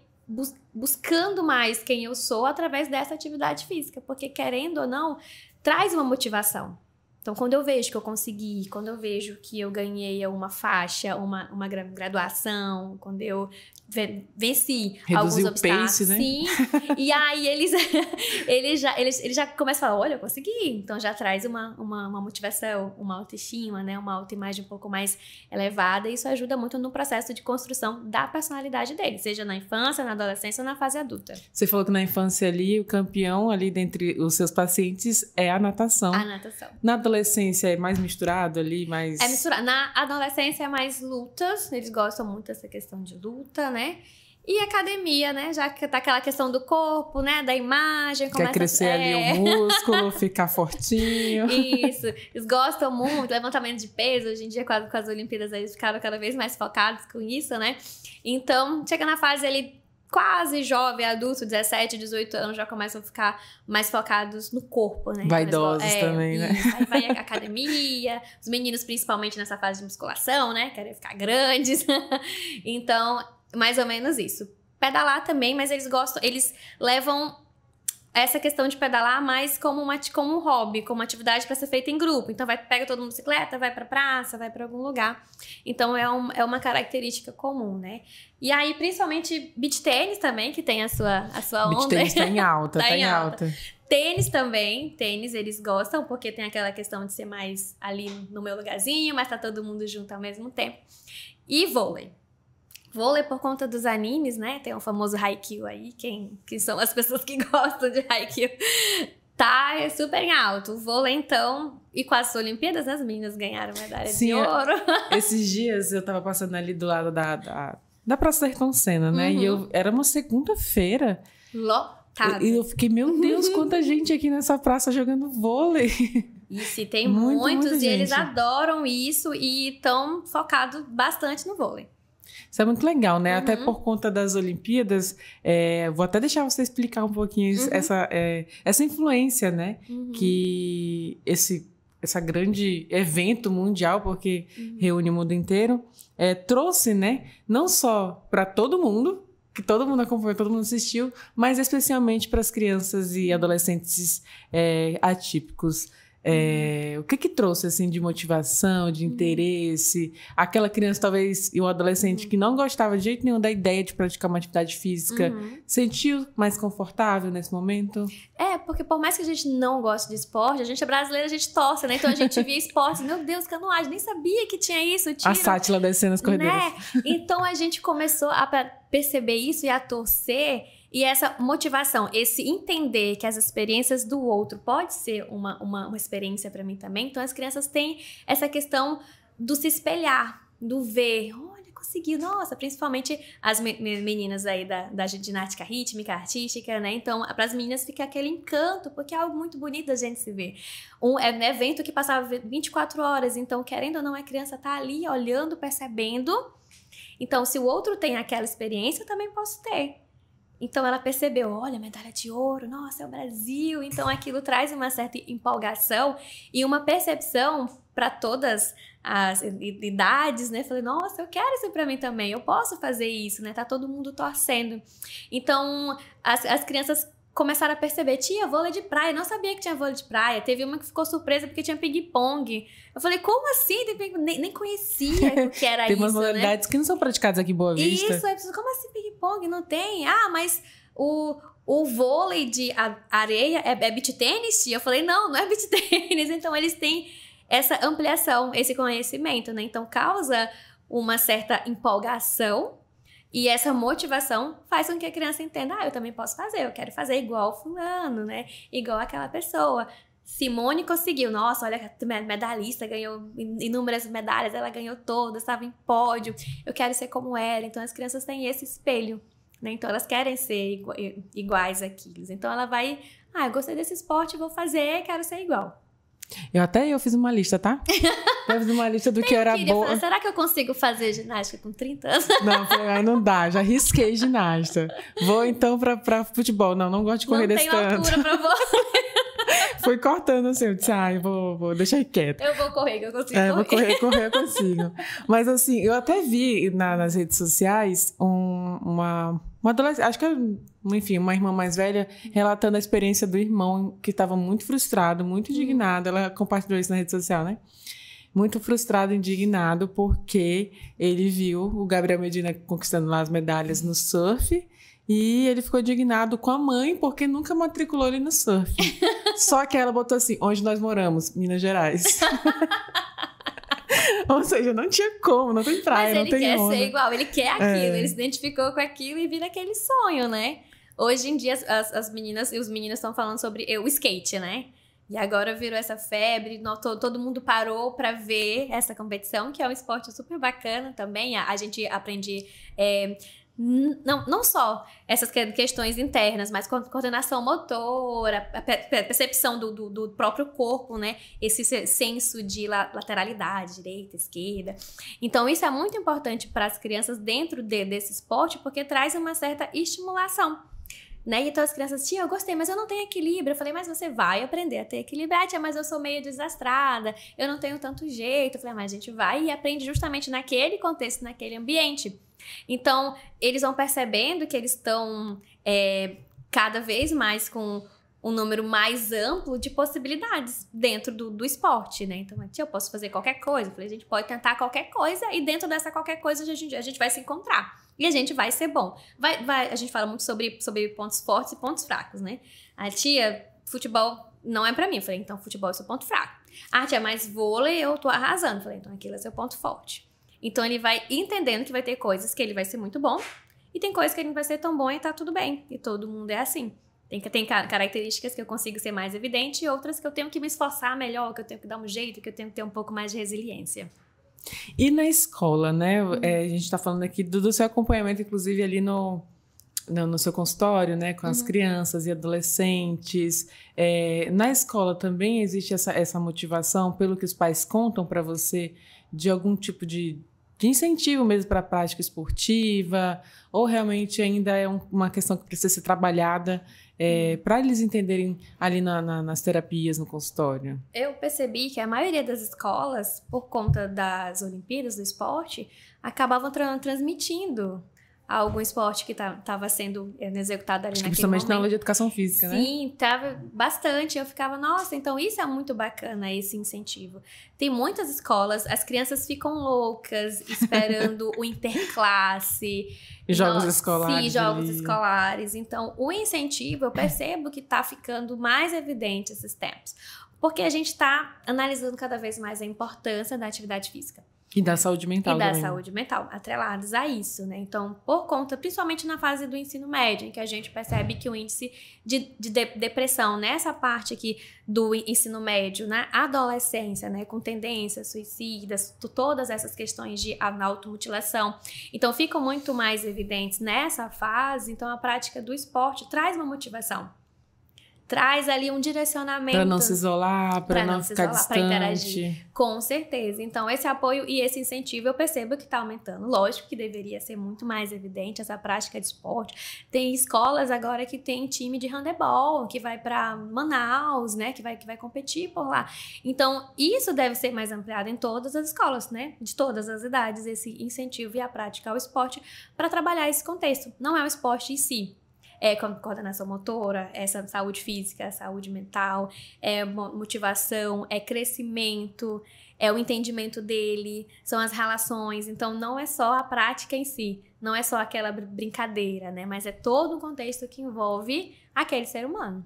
buscando mais quem eu sou através dessa atividade física, porque querendo ou não, traz uma motivação. Então, quando eu vejo que eu consegui, quando eu vejo que eu ganhei uma faixa, uma graduação, quando eu venci reduzir alguns o obstáculos, pace, né? sim. E aí eles já começam a falar, olha, eu consegui. Então já traz uma motivação, uma autoestima, né? Uma autoimagem um pouco mais elevada. E isso ajuda muito no processo de construção da personalidade deles, seja na infância, na adolescência ou na fase adulta. Você falou que na infância ali, o campeão ali dentre os seus pacientes é a natação. A natação. Na adolescência é mais misturado ali, mais... É misturado. Na adolescência é mais lutas, eles gostam muito dessa questão de luta, né? E academia, né? Já que tá aquela questão do corpo, né? Da imagem. Quer crescer ali o músculo, ficar fortinho. Isso. Eles gostam muito. Levantamento de peso. Hoje em dia, com as Olimpíadas, eles ficaram cada vez mais focados com isso, né? Então, chega na fase ali quase jovem, adulto, 17, 18 anos, já começam a ficar mais focados no corpo, né? Vaidosos também, né? Aí vai a academia, os meninos principalmente nessa fase de musculação, né? Querem ficar grandes. Então, mais ou menos isso. Pedalar também, mas eles levam essa questão de pedalar mais como um hobby, como uma atividade para ser feita em grupo. Então, pega todo mundo de bicicleta, vai pra praça, vai para algum lugar. Então, é uma característica comum, né? E aí, principalmente, beach tênis também, que tem a sua onda. Beach tênis tá em alta, tá em alta. Tênis também, eles gostam, porque tem aquela questão de ser mais ali no meu lugarzinho, mas tá todo mundo junto ao mesmo tempo. E vôlei. Vôlei por conta dos animes, né? Tem o famoso Haikyuu aí, que são as pessoas que gostam de Haikyuu. Tá super em alto. O vôlei, então, e com as Olimpíadas, as meninas ganharam medalha de ouro. Esses dias eu tava passando ali do lado da Praça da Ayrton Senna, né? E era uma segunda-feira. Lotado. E eu fiquei, meu Deus, quanta gente aqui nessa praça jogando vôlei. Isso, e tem muitos, e eles adoram isso e estão focados bastante no vôlei. Isso é muito legal, né? Até por conta das Olimpíadas, vou até deixar você explicar um pouquinho essa influência, né? Que essa grande evento mundial, porque reúne o mundo inteiro, trouxe, né? Não só para todo mundo, que todo mundo acompanhou, todo mundo assistiu, mas especialmente para as crianças e adolescentes atípicos. O que trouxe, assim, de motivação, de interesse? Aquela criança, talvez, e o adolescente que não gostava de jeito nenhum da ideia de praticar uma atividade física, sentiu mais confortável nesse momento? Porque por mais que a gente não goste de esporte, a gente é brasileira, a gente torce, né? Então a gente via esportes, meu Deus, canoagem, nem sabia que tinha isso. A Sátila descendo as corredeiras. Né? Então a gente começou a perceber isso e a torcer. E essa motivação, esse entender que as experiências do outro pode ser uma experiência para mim também. Então, as crianças têm essa questão do se espelhar, do ver. Olha, conseguiu. Nossa, principalmente as meninas aí da ginástica rítmica, artística, né? Então, para as meninas fica aquele encanto, porque é algo muito bonito da gente se ver. É um evento que passava 24 horas. Então, querendo ou não, a criança tá ali olhando, percebendo. Então, se o outro tem aquela experiência, eu também posso ter. Então, ela percebeu, olha, medalha de ouro, nossa, é o Brasil. Então, aquilo traz uma certa empolgação e uma percepção para todas as idades, né? Falei, nossa, eu quero isso para mim também, eu posso fazer isso, né? Tá todo mundo torcendo. Então, as crianças começaram a perceber, tia, vôlei de praia, não sabia que tinha vôlei de praia. Teve uma que ficou surpresa porque tinha ping-pong. Eu falei, como assim? Nem conhecia o que era isso, Tem umas modalidades, né, que não são praticadas aqui em Boa Vista. Isso, como assim ping-pong? Não tem? Ah, mas o vôlei de areia é beach tênis, tia? Eu falei, não é beach tênis. Então, eles têm essa ampliação, esse conhecimento, né? Então, causa uma certa empolgação. E essa motivação faz com que a criança entenda, eu também posso fazer, eu quero fazer igual fulano, né? Igual aquela pessoa. Simone conseguiu, nossa, olha, medalhista, ganhou inúmeras medalhas, ela ganhou todas, estava em pódio, eu quero ser como ela. Então, as crianças têm esse espelho, né? Então, elas querem ser iguais àqueles. Então, ela vai, eu gostei desse esporte, vou fazer, quero ser igual. Eu fiz uma lista, tá? Eu fiz uma lista do que era boa. Falar, será que eu consigo fazer ginástica com 30 anos? Não dá, já risquei ginástica. Vou então pra futebol. Não gosto de correr desse tanto. Não tenho altura pra você. Fui cortando assim, eu disse, vou deixar quieto. Eu vou correr, que eu consigo correr. Vou correr, eu consigo. Mas assim, eu até vi nas redes sociais uma adolescente, acho que enfim, uma irmã mais velha, relatando a experiência do irmão que estava muito frustrado, muito indignado. Ela compartilhou isso na rede social, né? Muito frustrado, indignado, porque ele viu o Gabriel Medina conquistando lá as medalhas no surf e ele ficou indignado com a mãe porque nunca matriculou ele no surf. Só que ela botou assim, onde nós moramos, Minas Gerais. Ou seja, não tinha como, não tem praia, não tem onda. Mas ele quer ser igual, ele quer aquilo, ele se identificou com aquilo e vira aquele sonho, né? Hoje em dia, as meninas e os meninos estão falando sobre o skate, né? E agora virou essa febre, todo mundo parou para ver essa competição, que é um esporte super bacana também. A gente aprende... Não só essas questões internas, mas coordenação motora, a percepção do próprio corpo, né? Esse senso de lateralidade, direita, esquerda. Então, isso é muito importante para as crianças dentro desse esporte, porque traz uma certa estimulação, né? Então, as crianças, tia, eu gostei, mas eu não tenho equilíbrio. Eu falei, mas você vai aprender a ter equilíbrio. Tia, mas eu sou meio desastrada, eu não tenho tanto jeito. Eu falei, mas a gente vai e aprende justamente naquele contexto, naquele ambiente. Então, eles vão percebendo que eles estão cada vez mais com um número mais amplo de possibilidades dentro do esporte, né? Então, tia, eu posso fazer qualquer coisa. Eu falei, a gente pode tentar qualquer coisa e dentro dessa qualquer coisa a gente vai se encontrar. E a gente vai ser bom. A gente fala muito sobre pontos fortes e pontos fracos, né? A tia, futebol não é pra mim. Eu falei, então futebol é seu ponto fraco. Ah, tia, mas vôlei eu tô arrasando. Eu falei, então aquilo é seu ponto forte. Então ele vai entendendo que vai ter coisas que ele vai ser muito bom e tem coisas que ele não vai ser tão bom e tá tudo bem. E todo mundo é assim. Tem características que eu consigo ser mais evidente e outras que eu tenho que me esforçar melhor, que eu tenho que dar um jeito, que eu tenho que ter um pouco mais de resiliência. E na escola, né? A gente está falando aqui do seu acompanhamento, inclusive, ali no seu consultório, né? Com as crianças e adolescentes. Na escola também existe essa motivação, pelo que os pais contam para você, de algum tipo de incentivo mesmo para a prática esportiva? Ou realmente ainda é uma questão que precisa ser trabalhada para eles entenderem ali nas terapias, no consultório? Eu percebi que a maioria das escolas, por conta das Olimpíadas do esporte, acabavam transmitindo algum esporte que estava sendo executado ali naquele momento. Principalmente na aula de educação física, né? Sim, tava bastante. Eu ficava, nossa, então isso é muito bacana, esse incentivo. Tem muitas escolas, as crianças ficam loucas esperando o interclasse. Jogos escolares. Sim, jogos escolares. Então, o incentivo, eu percebo que está ficando mais evidente esses tempos. Porque a gente está analisando cada vez mais a importância da atividade física. E da saúde mental também. E da saúde mental, atrelados a isso, né? Então, por conta, principalmente na fase do ensino médio, em que a gente percebe que o índice de depressão nessa parte aqui do ensino médio, na adolescência, né? Com tendências suicidas, todas essas questões de automutilação. Então, ficam muito mais evidentes nessa fase. Então, a prática do esporte traz uma motivação. Traz ali um direcionamento. Para não se isolar, para não ficar distante. Para interagir. Com certeza. Então, esse apoio e esse incentivo eu percebo que está aumentando. Lógico que deveria ser muito mais evidente essa prática de esporte. Tem escolas agora que tem time de handebol, que vai para Manaus, né? Que vai competir por lá. Então, isso deve ser mais ampliado em todas as escolas, né? De todas as idades, esse incentivo e a prática ao esporte para trabalhar esse contexto. Não é o esporte em si. É coordenação motora, essa saúde física, saúde mental, é motivação, é crescimento, é o entendimento dele, são as relações. Então, não é só a prática em si, não é só aquela brincadeira, né? Mas é todo um contexto que envolve aquele ser humano.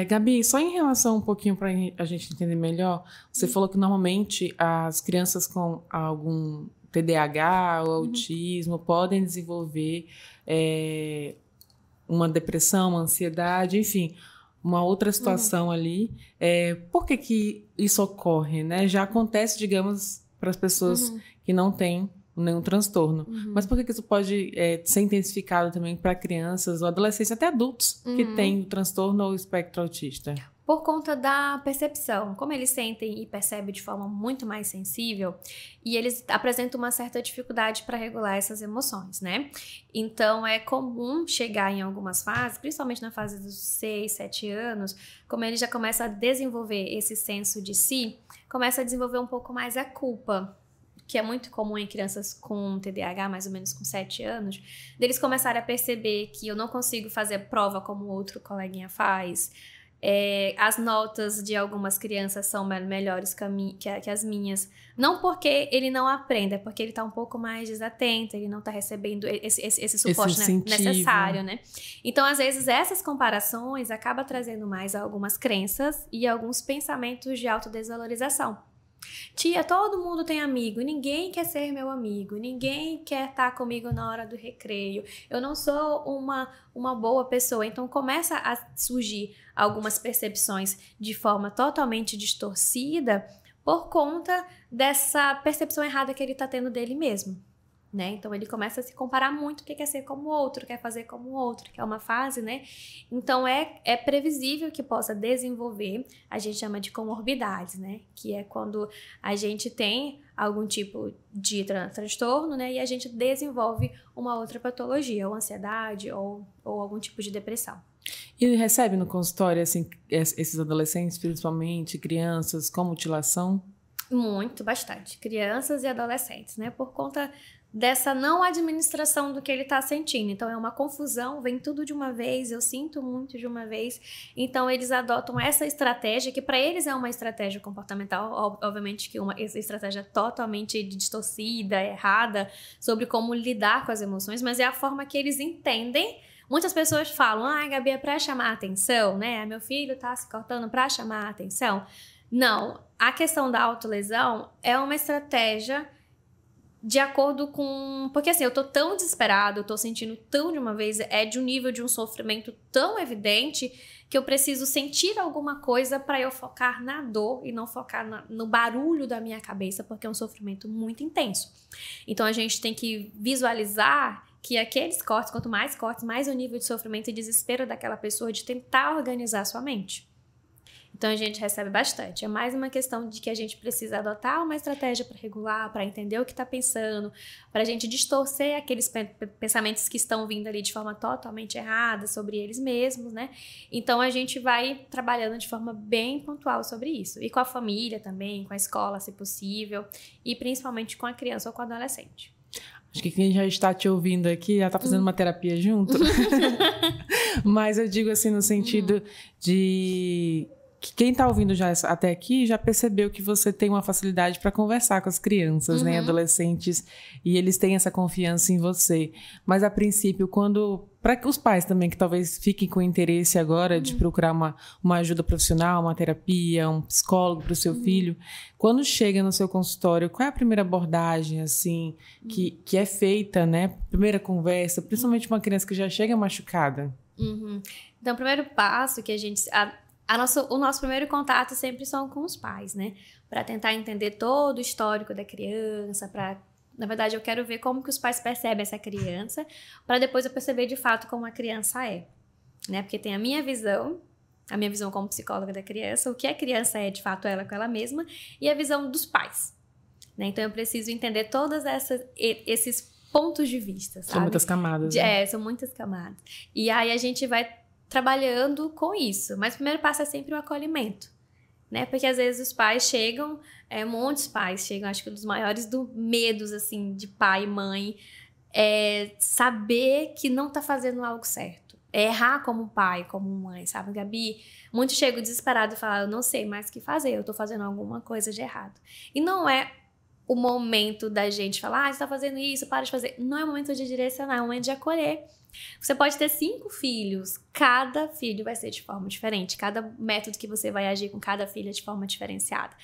Gabi, só em relação um pouquinho para a gente entender melhor, você falou que normalmente as crianças com algum TDAH ou autismo podem desenvolver uma depressão, uma ansiedade, enfim, uma outra situação ali. Por que isso ocorre, né? Já acontece, digamos, para as pessoas que não têm nenhum transtorno. Mas por que isso pode ser intensificado também para crianças ou adolescentes, até adultos, que têm o transtorno ou o espectro autista? Por conta da percepção, como eles sentem e percebem de forma muito mais sensível, e eles apresentam uma certa dificuldade para regular essas emoções, né? Então, é comum chegar em algumas fases, principalmente na fase dos 6, 7 anos, como ele já começa a desenvolver esse senso de si, começa a desenvolver um pouco mais a culpa, que é muito comum em crianças com TDAH, mais ou menos com 7 anos, deles começarem a perceber que eu não consigo fazer prova como outro coleguinha faz. As notas de algumas crianças são melhores que as minhas. Não porque ele não aprenda, é porque ele está um pouco mais desatento, ele não está recebendo esse suporte necessário, né? Então, às vezes, essas comparações acabam trazendo mais algumas crenças e alguns pensamentos de autodesvalorização. Tia, todo mundo tem amigo, ninguém quer ser meu amigo, ninguém quer estar comigo na hora do recreio, eu não sou uma boa pessoa. Então começa a surgir algumas percepções de forma totalmente distorcida por conta dessa percepção errada que ele está tendo dele mesmo. Né? Então ele começa a se comparar muito, porque quer ser como o outro, quer fazer como o outro, que é uma fase, né? Então é previsível que possa desenvolver, a gente chama de comorbidades, né? Que é quando a gente tem algum tipo de transtorno, né? E a gente desenvolve uma outra patologia, ou ansiedade, ou algum tipo de depressão. E recebe no consultório, assim, esses adolescentes, principalmente crianças, com mutilação? Muito, bastante. Crianças e adolescentes, né? Por conta dessa não administração do que ele tá sentindo. Então, é uma confusão, vem tudo de uma vez, eu sinto muito de uma vez. Então, eles adotam essa estratégia, que para eles é uma estratégia comportamental, obviamente que essa estratégia totalmente distorcida, errada, sobre como lidar com as emoções, mas é a forma que eles entendem. Muitas pessoas falam, Gabi, é pra chamar a atenção, né? Meu filho tá se cortando pra chamar a atenção. Não, a questão da autolesão é uma estratégia de acordo com... Porque assim, eu tô tão desesperado, eu tô sentindo tão de uma vez, é de um nível de um sofrimento tão evidente que eu preciso sentir alguma coisa para eu focar na dor e não focar no barulho da minha cabeça, porque é um sofrimento muito intenso. Então a gente tem que visualizar que aqueles cortes, quanto mais cortes, mais o nível de sofrimento e desespero daquela pessoa de tentar organizar a sua mente. Então, a gente recebe bastante. É mais uma questão de que a gente precisa adotar uma estratégia para regular, para entender o que está pensando, para a gente distorcer aqueles pensamentos que estão vindo ali de forma totalmente errada sobre eles mesmos, né? Então, a gente vai trabalhando de forma bem pontual sobre isso. E com a família também, com a escola, se possível, e principalmente com a criança ou com o adolescente. Acho que quem já está te ouvindo aqui já está fazendo uma terapia junto. Mas eu digo assim no sentido de... Quem está ouvindo já até aqui já percebeu que você tem uma facilidade para conversar com as crianças, né, adolescentes, e eles têm essa confiança em você. Mas, a princípio, para os pais também, que talvez fiquem com interesse agora de procurar uma ajuda profissional, uma terapia, um psicólogo para o seu filho, quando chega no seu consultório, qual é a primeira abordagem, assim, que é feita, né? Primeira conversa, principalmente uma criança que já chega machucada? Então, o primeiro passo que a gente... O nosso primeiro contato sempre são com os pais, né? Para tentar entender todo o histórico da criança, na verdade, eu quero ver como que os pais percebem essa criança, para depois eu perceber de fato como a criança é, né? Porque tem a minha visão como psicóloga da criança, o que a criança é de fato ela com ela mesma, e a visão dos pais, né? Então eu preciso entender todos esses pontos de vista, sabe? São muitas camadas, né? São muitas camadas. E aí a gente vai trabalhando com isso. Mas o primeiro passo é sempre o acolhimento, né? Porque às vezes os pais chegam, muitos pais chegam, acho que um dos maiores medos, assim, de pai e mãe, é saber que não tá fazendo algo certo. É errar como pai, como mãe, sabe, Gabi? Muitos chegam desesperados e falam, eu não sei mais o que fazer, eu tô fazendo alguma coisa de errado. E não é o momento da gente falar, você tá fazendo isso, para de fazer. Não é o momento de direcionar, é o momento de acolher. Você pode ter 5 filhos, cada filho vai ser de forma diferente, cada método que você vai agir com cada filho é de forma diferenciada.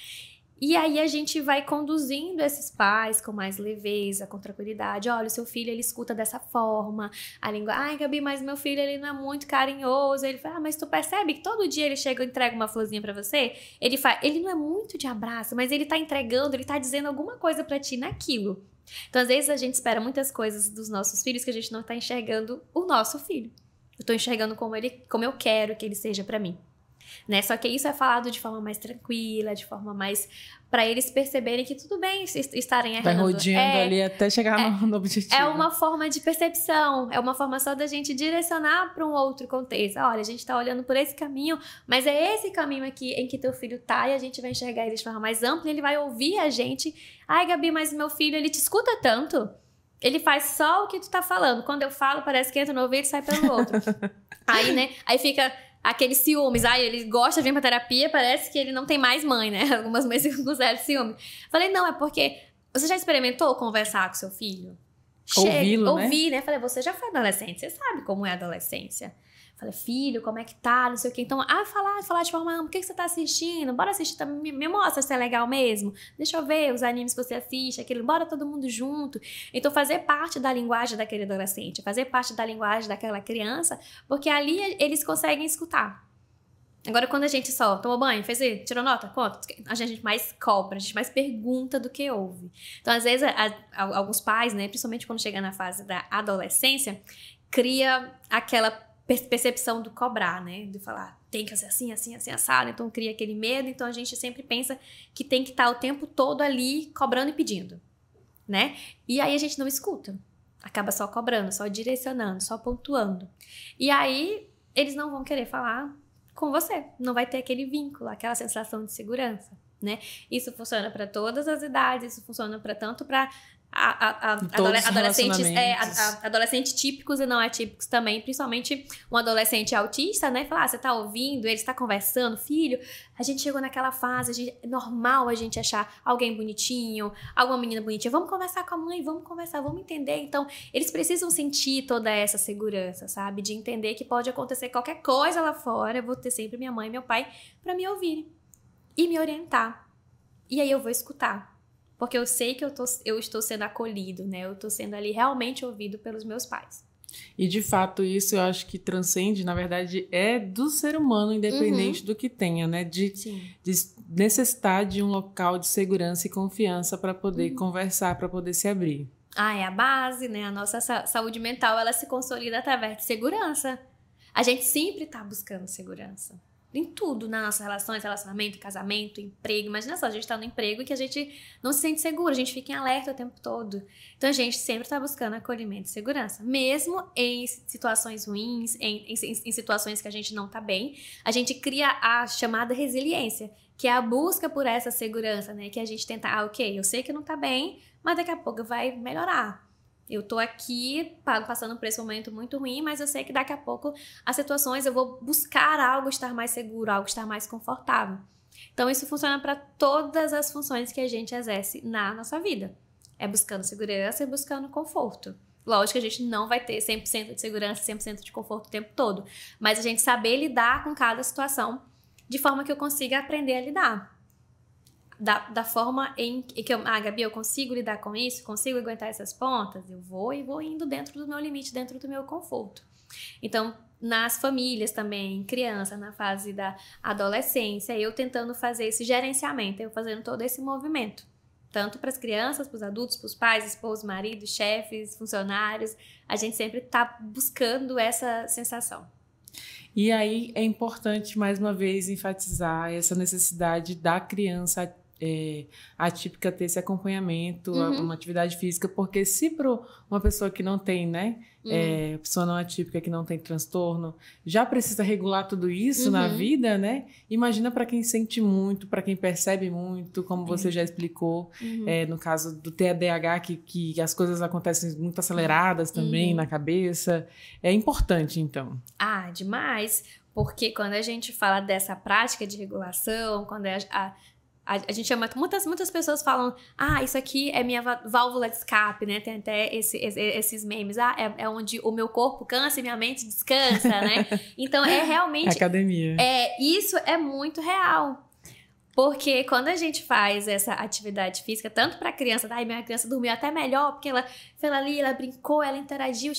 E aí a gente vai conduzindo esses pais com mais leveza, com tranquilidade. Olha, o seu filho, ele escuta dessa forma, a língua, Gabi, mas meu filho, ele não é muito carinhoso. Ele fala, mas tu percebe que todo dia ele chega e entrega uma florzinha pra você? Ele não é muito de abraço, mas ele tá entregando, ele tá dizendo alguma coisa pra ti naquilo. Então, às vezes, a gente espera muitas coisas dos nossos filhos que a gente não tá enxergando o nosso filho. Eu tô enxergando como eu quero que ele seja pra mim. Né? Só que isso é falado de forma mais tranquila, de forma mais... para eles perceberem que tudo bem estarem errando. Vai rodeando ali até chegar no objetivo. É uma forma de percepção, é uma forma só da gente direcionar para um outro contexto. Olha, a gente tá olhando por esse caminho, mas é esse caminho aqui em que teu filho tá, e a gente vai enxergar ele de forma mais ampla, e ele vai ouvir a gente. Gabi, mas meu filho, ele te escuta tanto? Ele faz só o que tu tá falando. Quando eu falo, parece que entra no ouvido e sai pelo outro. Aí, né, aí fica... aqueles ciúmes, ele gosta de vir pra terapia, parece que ele não tem mais mãe, né? Algumas mães ficam com zero ciúme. Falei, não, é porque você já experimentou conversar com seu filho? Ouvir, né? Falei, você já foi adolescente, você sabe como é a adolescência. Falei, filho, como é que tá, não sei o quê. Então, falar de forma, o que você tá assistindo? Bora assistir, me mostra se é legal mesmo. Deixa eu ver os animes que você assiste, aquilo, bora todo mundo junto. Então, fazer parte da linguagem daquele adolescente, fazer parte da linguagem daquela criança, porque ali eles conseguem escutar. Agora, quando a gente só tomou banho, fez isso, tirou nota, conta, a gente mais cobra, a gente mais pergunta do que ouve. Então, às vezes, alguns pais, né, principalmente quando chega na fase da adolescência, cria aquela percepção do cobrar, né? De falar, tem que ser assim, assim, assim, assado. Então, cria aquele medo. Então, a gente sempre pensa que tem que estar o tempo todo ali cobrando e pedindo, né? E aí, a gente não escuta. Acaba só cobrando, só direcionando, só pontuando. E aí, eles não vão querer falar com você. Não vai ter aquele vínculo, aquela sensação de segurança, né? Isso funciona para todas as idades. Isso funciona tanto para Adolescentes, adolescentes típicos e não atípicos também, principalmente um adolescente autista, né? Falar, você tá ouvindo, ele está conversando, filho, a gente chegou naquela fase, é normal a gente achar alguém bonitinho, alguma menina bonitinha, vamos conversar com a mãe, vamos conversar, vamos entender. Então, eles precisam sentir toda essa segurança, sabe? De entender que pode acontecer qualquer coisa lá fora, eu vou ter sempre minha mãe e meu pai pra me ouvir e me orientar. E aí eu vou escutar. Porque eu sei que eu estou sendo acolhido, né? Eu estou sendo ali realmente ouvido pelos meus pais. E, de fato, isso eu acho que transcende, na verdade, é do ser humano, independente do que tenha, né? De necessitar de um local de segurança e confiança para poder conversar, para poder se abrir. É a base, né? A nossa saúde mental, ela se consolida através de segurança. A gente sempre está buscando segurança. Em tudo, nas nossas relações, relacionamento, casamento, emprego. Imagina só, a gente tá no emprego e que a gente não se sente seguro, a gente fica em alerta o tempo todo. Então a gente sempre tá buscando acolhimento e segurança. Mesmo em situações ruins, em situações que a gente não tá bem, a gente cria a chamada resiliência, que é a busca por essa segurança, né? Que a gente tenta, ok, eu sei que não tá bem, mas daqui a pouco vai melhorar. Eu tô aqui passando por esse momento muito ruim, mas eu sei que daqui a pouco as situações eu vou buscar algo estar mais seguro, algo estar mais confortável. Então isso funciona para todas as funções que a gente exerce na nossa vida. É buscando segurança e buscando conforto. Lógico que a gente não vai ter 100% de segurança, 100% de conforto o tempo todo, mas a gente saber lidar com cada situação de forma que eu consiga aprender a lidar. Da forma em que Gabi, eu consigo lidar com isso, consigo aguentar essas pontas, eu vou indo dentro do meu limite, dentro do meu conforto. Então, nas famílias também, criança, na fase da adolescência, eu tentando fazer esse gerenciamento, eu fazendo todo esse movimento. Tanto para as crianças, para os adultos, para os pais, esposos, maridos, chefes, funcionários, a gente sempre está buscando essa sensação. E aí é importante, mais uma vez, enfatizar essa necessidade da criança atípica ter esse acompanhamento, uma atividade física, porque se para uma pessoa que não tem, né, pessoa não atípica que não tem transtorno, já precisa regular tudo isso na vida, né? Imagina para quem sente muito, para quem percebe muito, como você já explicou, no caso do TDAH, que as coisas acontecem muito aceleradas também na cabeça. É importante, então. Demais, porque quando a gente fala dessa prática de regulação, quando a gente chama, muitas pessoas falam, isso aqui é minha válvula de escape, né? Tem até esses memes, é onde o meu corpo cansa e minha mente descansa, né? Então, é realmente... Academia. Isso é muito real. Porque quando a gente faz essa atividade física, tanto para a criança, minha criança dormiu até melhor, porque ela foi ali, ela brincou, ela interagiu,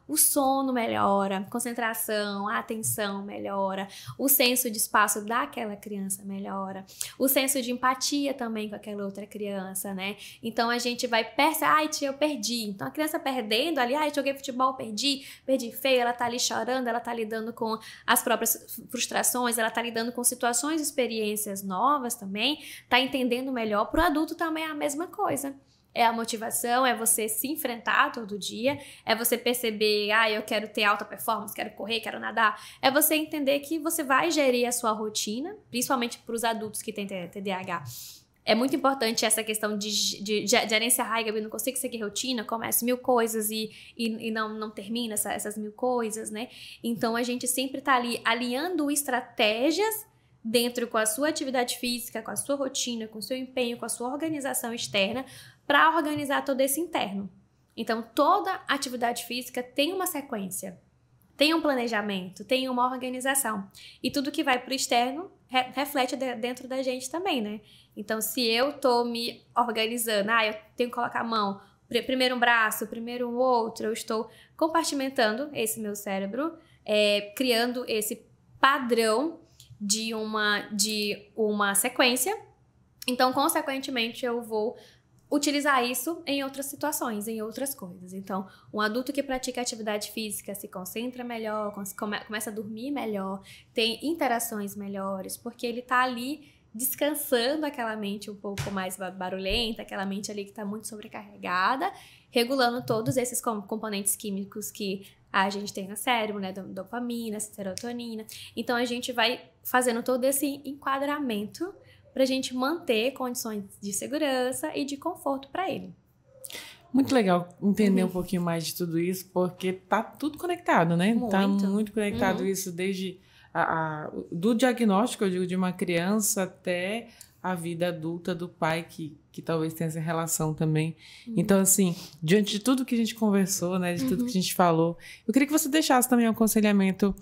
o sono melhora, a concentração, a atenção melhora, o senso de espaço daquela criança melhora, o senso de empatia também com aquela outra criança, né? Então a gente vai perceber, tia, eu perdi. Então a criança perdendo ali, joguei futebol, perdi feio, ela tá ali chorando, ela tá lidando com as próprias frustrações, ela tá lidando com situações, experiências novas também, tá entendendo melhor. Pro adulto também é a mesma coisa. É a motivação, é você se enfrentar todo dia, é você perceber, eu quero ter alta performance, quero correr, quero nadar. É você entender que você vai gerir a sua rotina, principalmente para os adultos que têm TDAH. É muito importante essa questão de gerenciar, Gabi, não consigo seguir rotina, começo 1000 coisas e não termina essas 1000 coisas, né? Então, a gente sempre tá ali alinhando estratégias dentro com a sua atividade física, com a sua rotina, com o seu empenho, com a sua organização externa, para organizar todo esse interno. Então, toda atividade física tem uma sequência, tem um planejamento, tem uma organização. E tudo que vai para o externo reflete dentro da gente também, né? Então, se eu tô me organizando, eu tenho que colocar a mão, primeiro um braço, primeiro um outro, eu estou compartimentando esse meu cérebro, criando esse padrão de uma sequência. Então, consequentemente, eu vou utilizar isso em outras situações, em outras coisas. Então, um adulto que pratica atividade física se concentra melhor, começa a dormir melhor, tem interações melhores, porque ele tá ali descansando aquela mente um pouco mais barulhenta, aquela mente ali que está muito sobrecarregada, regulando todos esses componentes químicos que a gente tem no cérebro, né? Dopamina, serotonina. Então, a gente vai fazendo todo esse enquadramento para a gente manter condições de segurança e de conforto para ele. Muito legal entender um pouquinho mais de tudo isso, porque tá tudo conectado, né? Tá muito conectado isso desde do diagnóstico, eu digo, de uma criança até a vida adulta do pai, que talvez tenha essa relação também. Então, assim, diante de tudo que a gente conversou, né? De tudo que a gente falou, eu queria que você deixasse também um aconselhamento,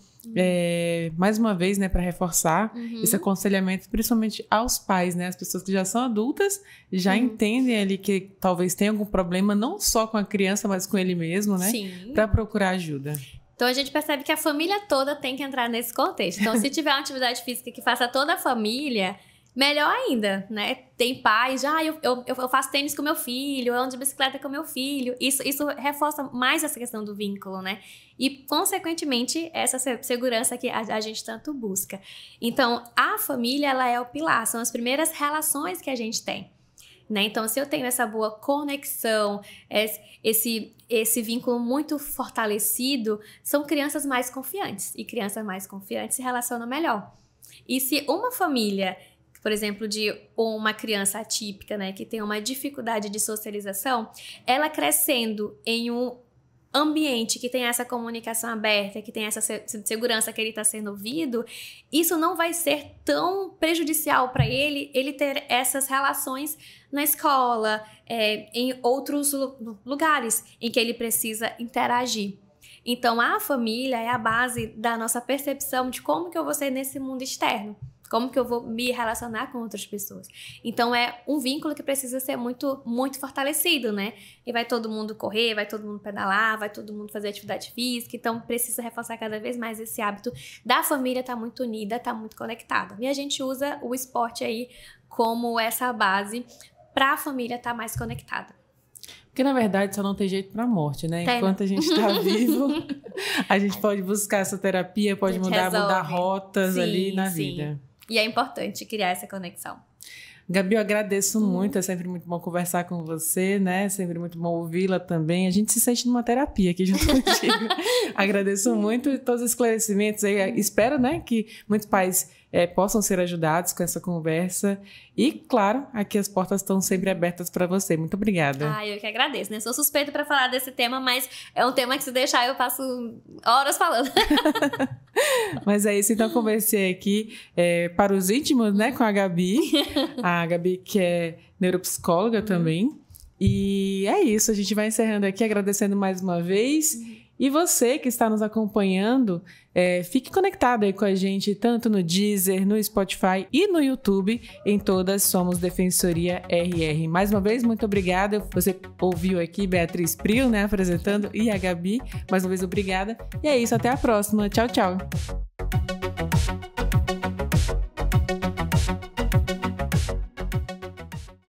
mais uma vez, né? Para reforçar esse aconselhamento, principalmente aos pais, né? As pessoas que já são adultas, já entendem ali que talvez tenha algum problema, não só com a criança, mas com ele mesmo, né? Para procurar ajuda. Então, a gente percebe que a família toda tem que entrar nesse contexto. Então, se tiver uma atividade física que faça toda a família, melhor ainda, né? Tem pais, eu faço tênis com meu filho, eu ando de bicicleta com meu filho. Isso reforça mais essa questão do vínculo, né? E, consequentemente, essa segurança que a gente tanto busca. Então, a família, ela é o pilar, são as primeiras relações que a gente tem. Né? Então, se eu tenho essa boa conexão, esse vínculo muito fortalecido, são crianças mais confiantes. E crianças mais confiantes se relacionam melhor. E se uma família, por exemplo, de uma criança atípica, né, que tem uma dificuldade de socialização, ela crescendo em um ambiente que tem essa comunicação aberta, que tem essa segurança que ele está sendo ouvido, isso não vai ser tão prejudicial para ele ter essas relações na escola, em outros lugares em que ele precisa interagir. Então, a família é a base da nossa percepção de como que eu vou ser nesse mundo externo. Como que eu vou me relacionar com outras pessoas? Então, é um vínculo que precisa ser muito, muito fortalecido, né? E vai todo mundo correr, vai todo mundo pedalar, vai todo mundo fazer atividade física. Então, precisa reforçar cada vez mais esse hábito da família estar muito unida, estar muito conectada. E a gente usa o esporte aí como essa base para a família estar mais conectada. Porque, na verdade, só não tem jeito pra morte, né? Enquanto a gente tá vivo, a gente pode buscar essa terapia, pode mudar rotas ali na vida. E é importante criar essa conexão. Gabi, eu agradeço muito, é sempre muito bom conversar com você, né? Sempre muito bom ouvi-la também. A gente se sente numa terapia aqui junto contigo. Agradeço muito todos os esclarecimentos aí. Espero, né, que muitos pais possam ser ajudados com essa conversa. E, claro, aqui as portas estão sempre abertas para você. Muito obrigada. Eu que agradeço, né? Sou suspeita para falar desse tema, mas é um tema que, se deixar, eu passo horas falando. Mas é isso, então eu conversei aqui para os íntimos, né, com a Gabi. A Gabi, que é neuropsicóloga também. E é isso, a gente vai encerrando aqui, agradecendo mais uma vez. E você que está nos acompanhando, fique conectado aí com a gente, tanto no Deezer, no Spotify e no YouTube. Em todas somos Defensoria RR. Mais uma vez, muito obrigada. Você ouviu aqui Beatriz Prio, né, apresentando, e a Gabi. Mais uma vez, obrigada. E é isso, até a próxima. Tchau, tchau.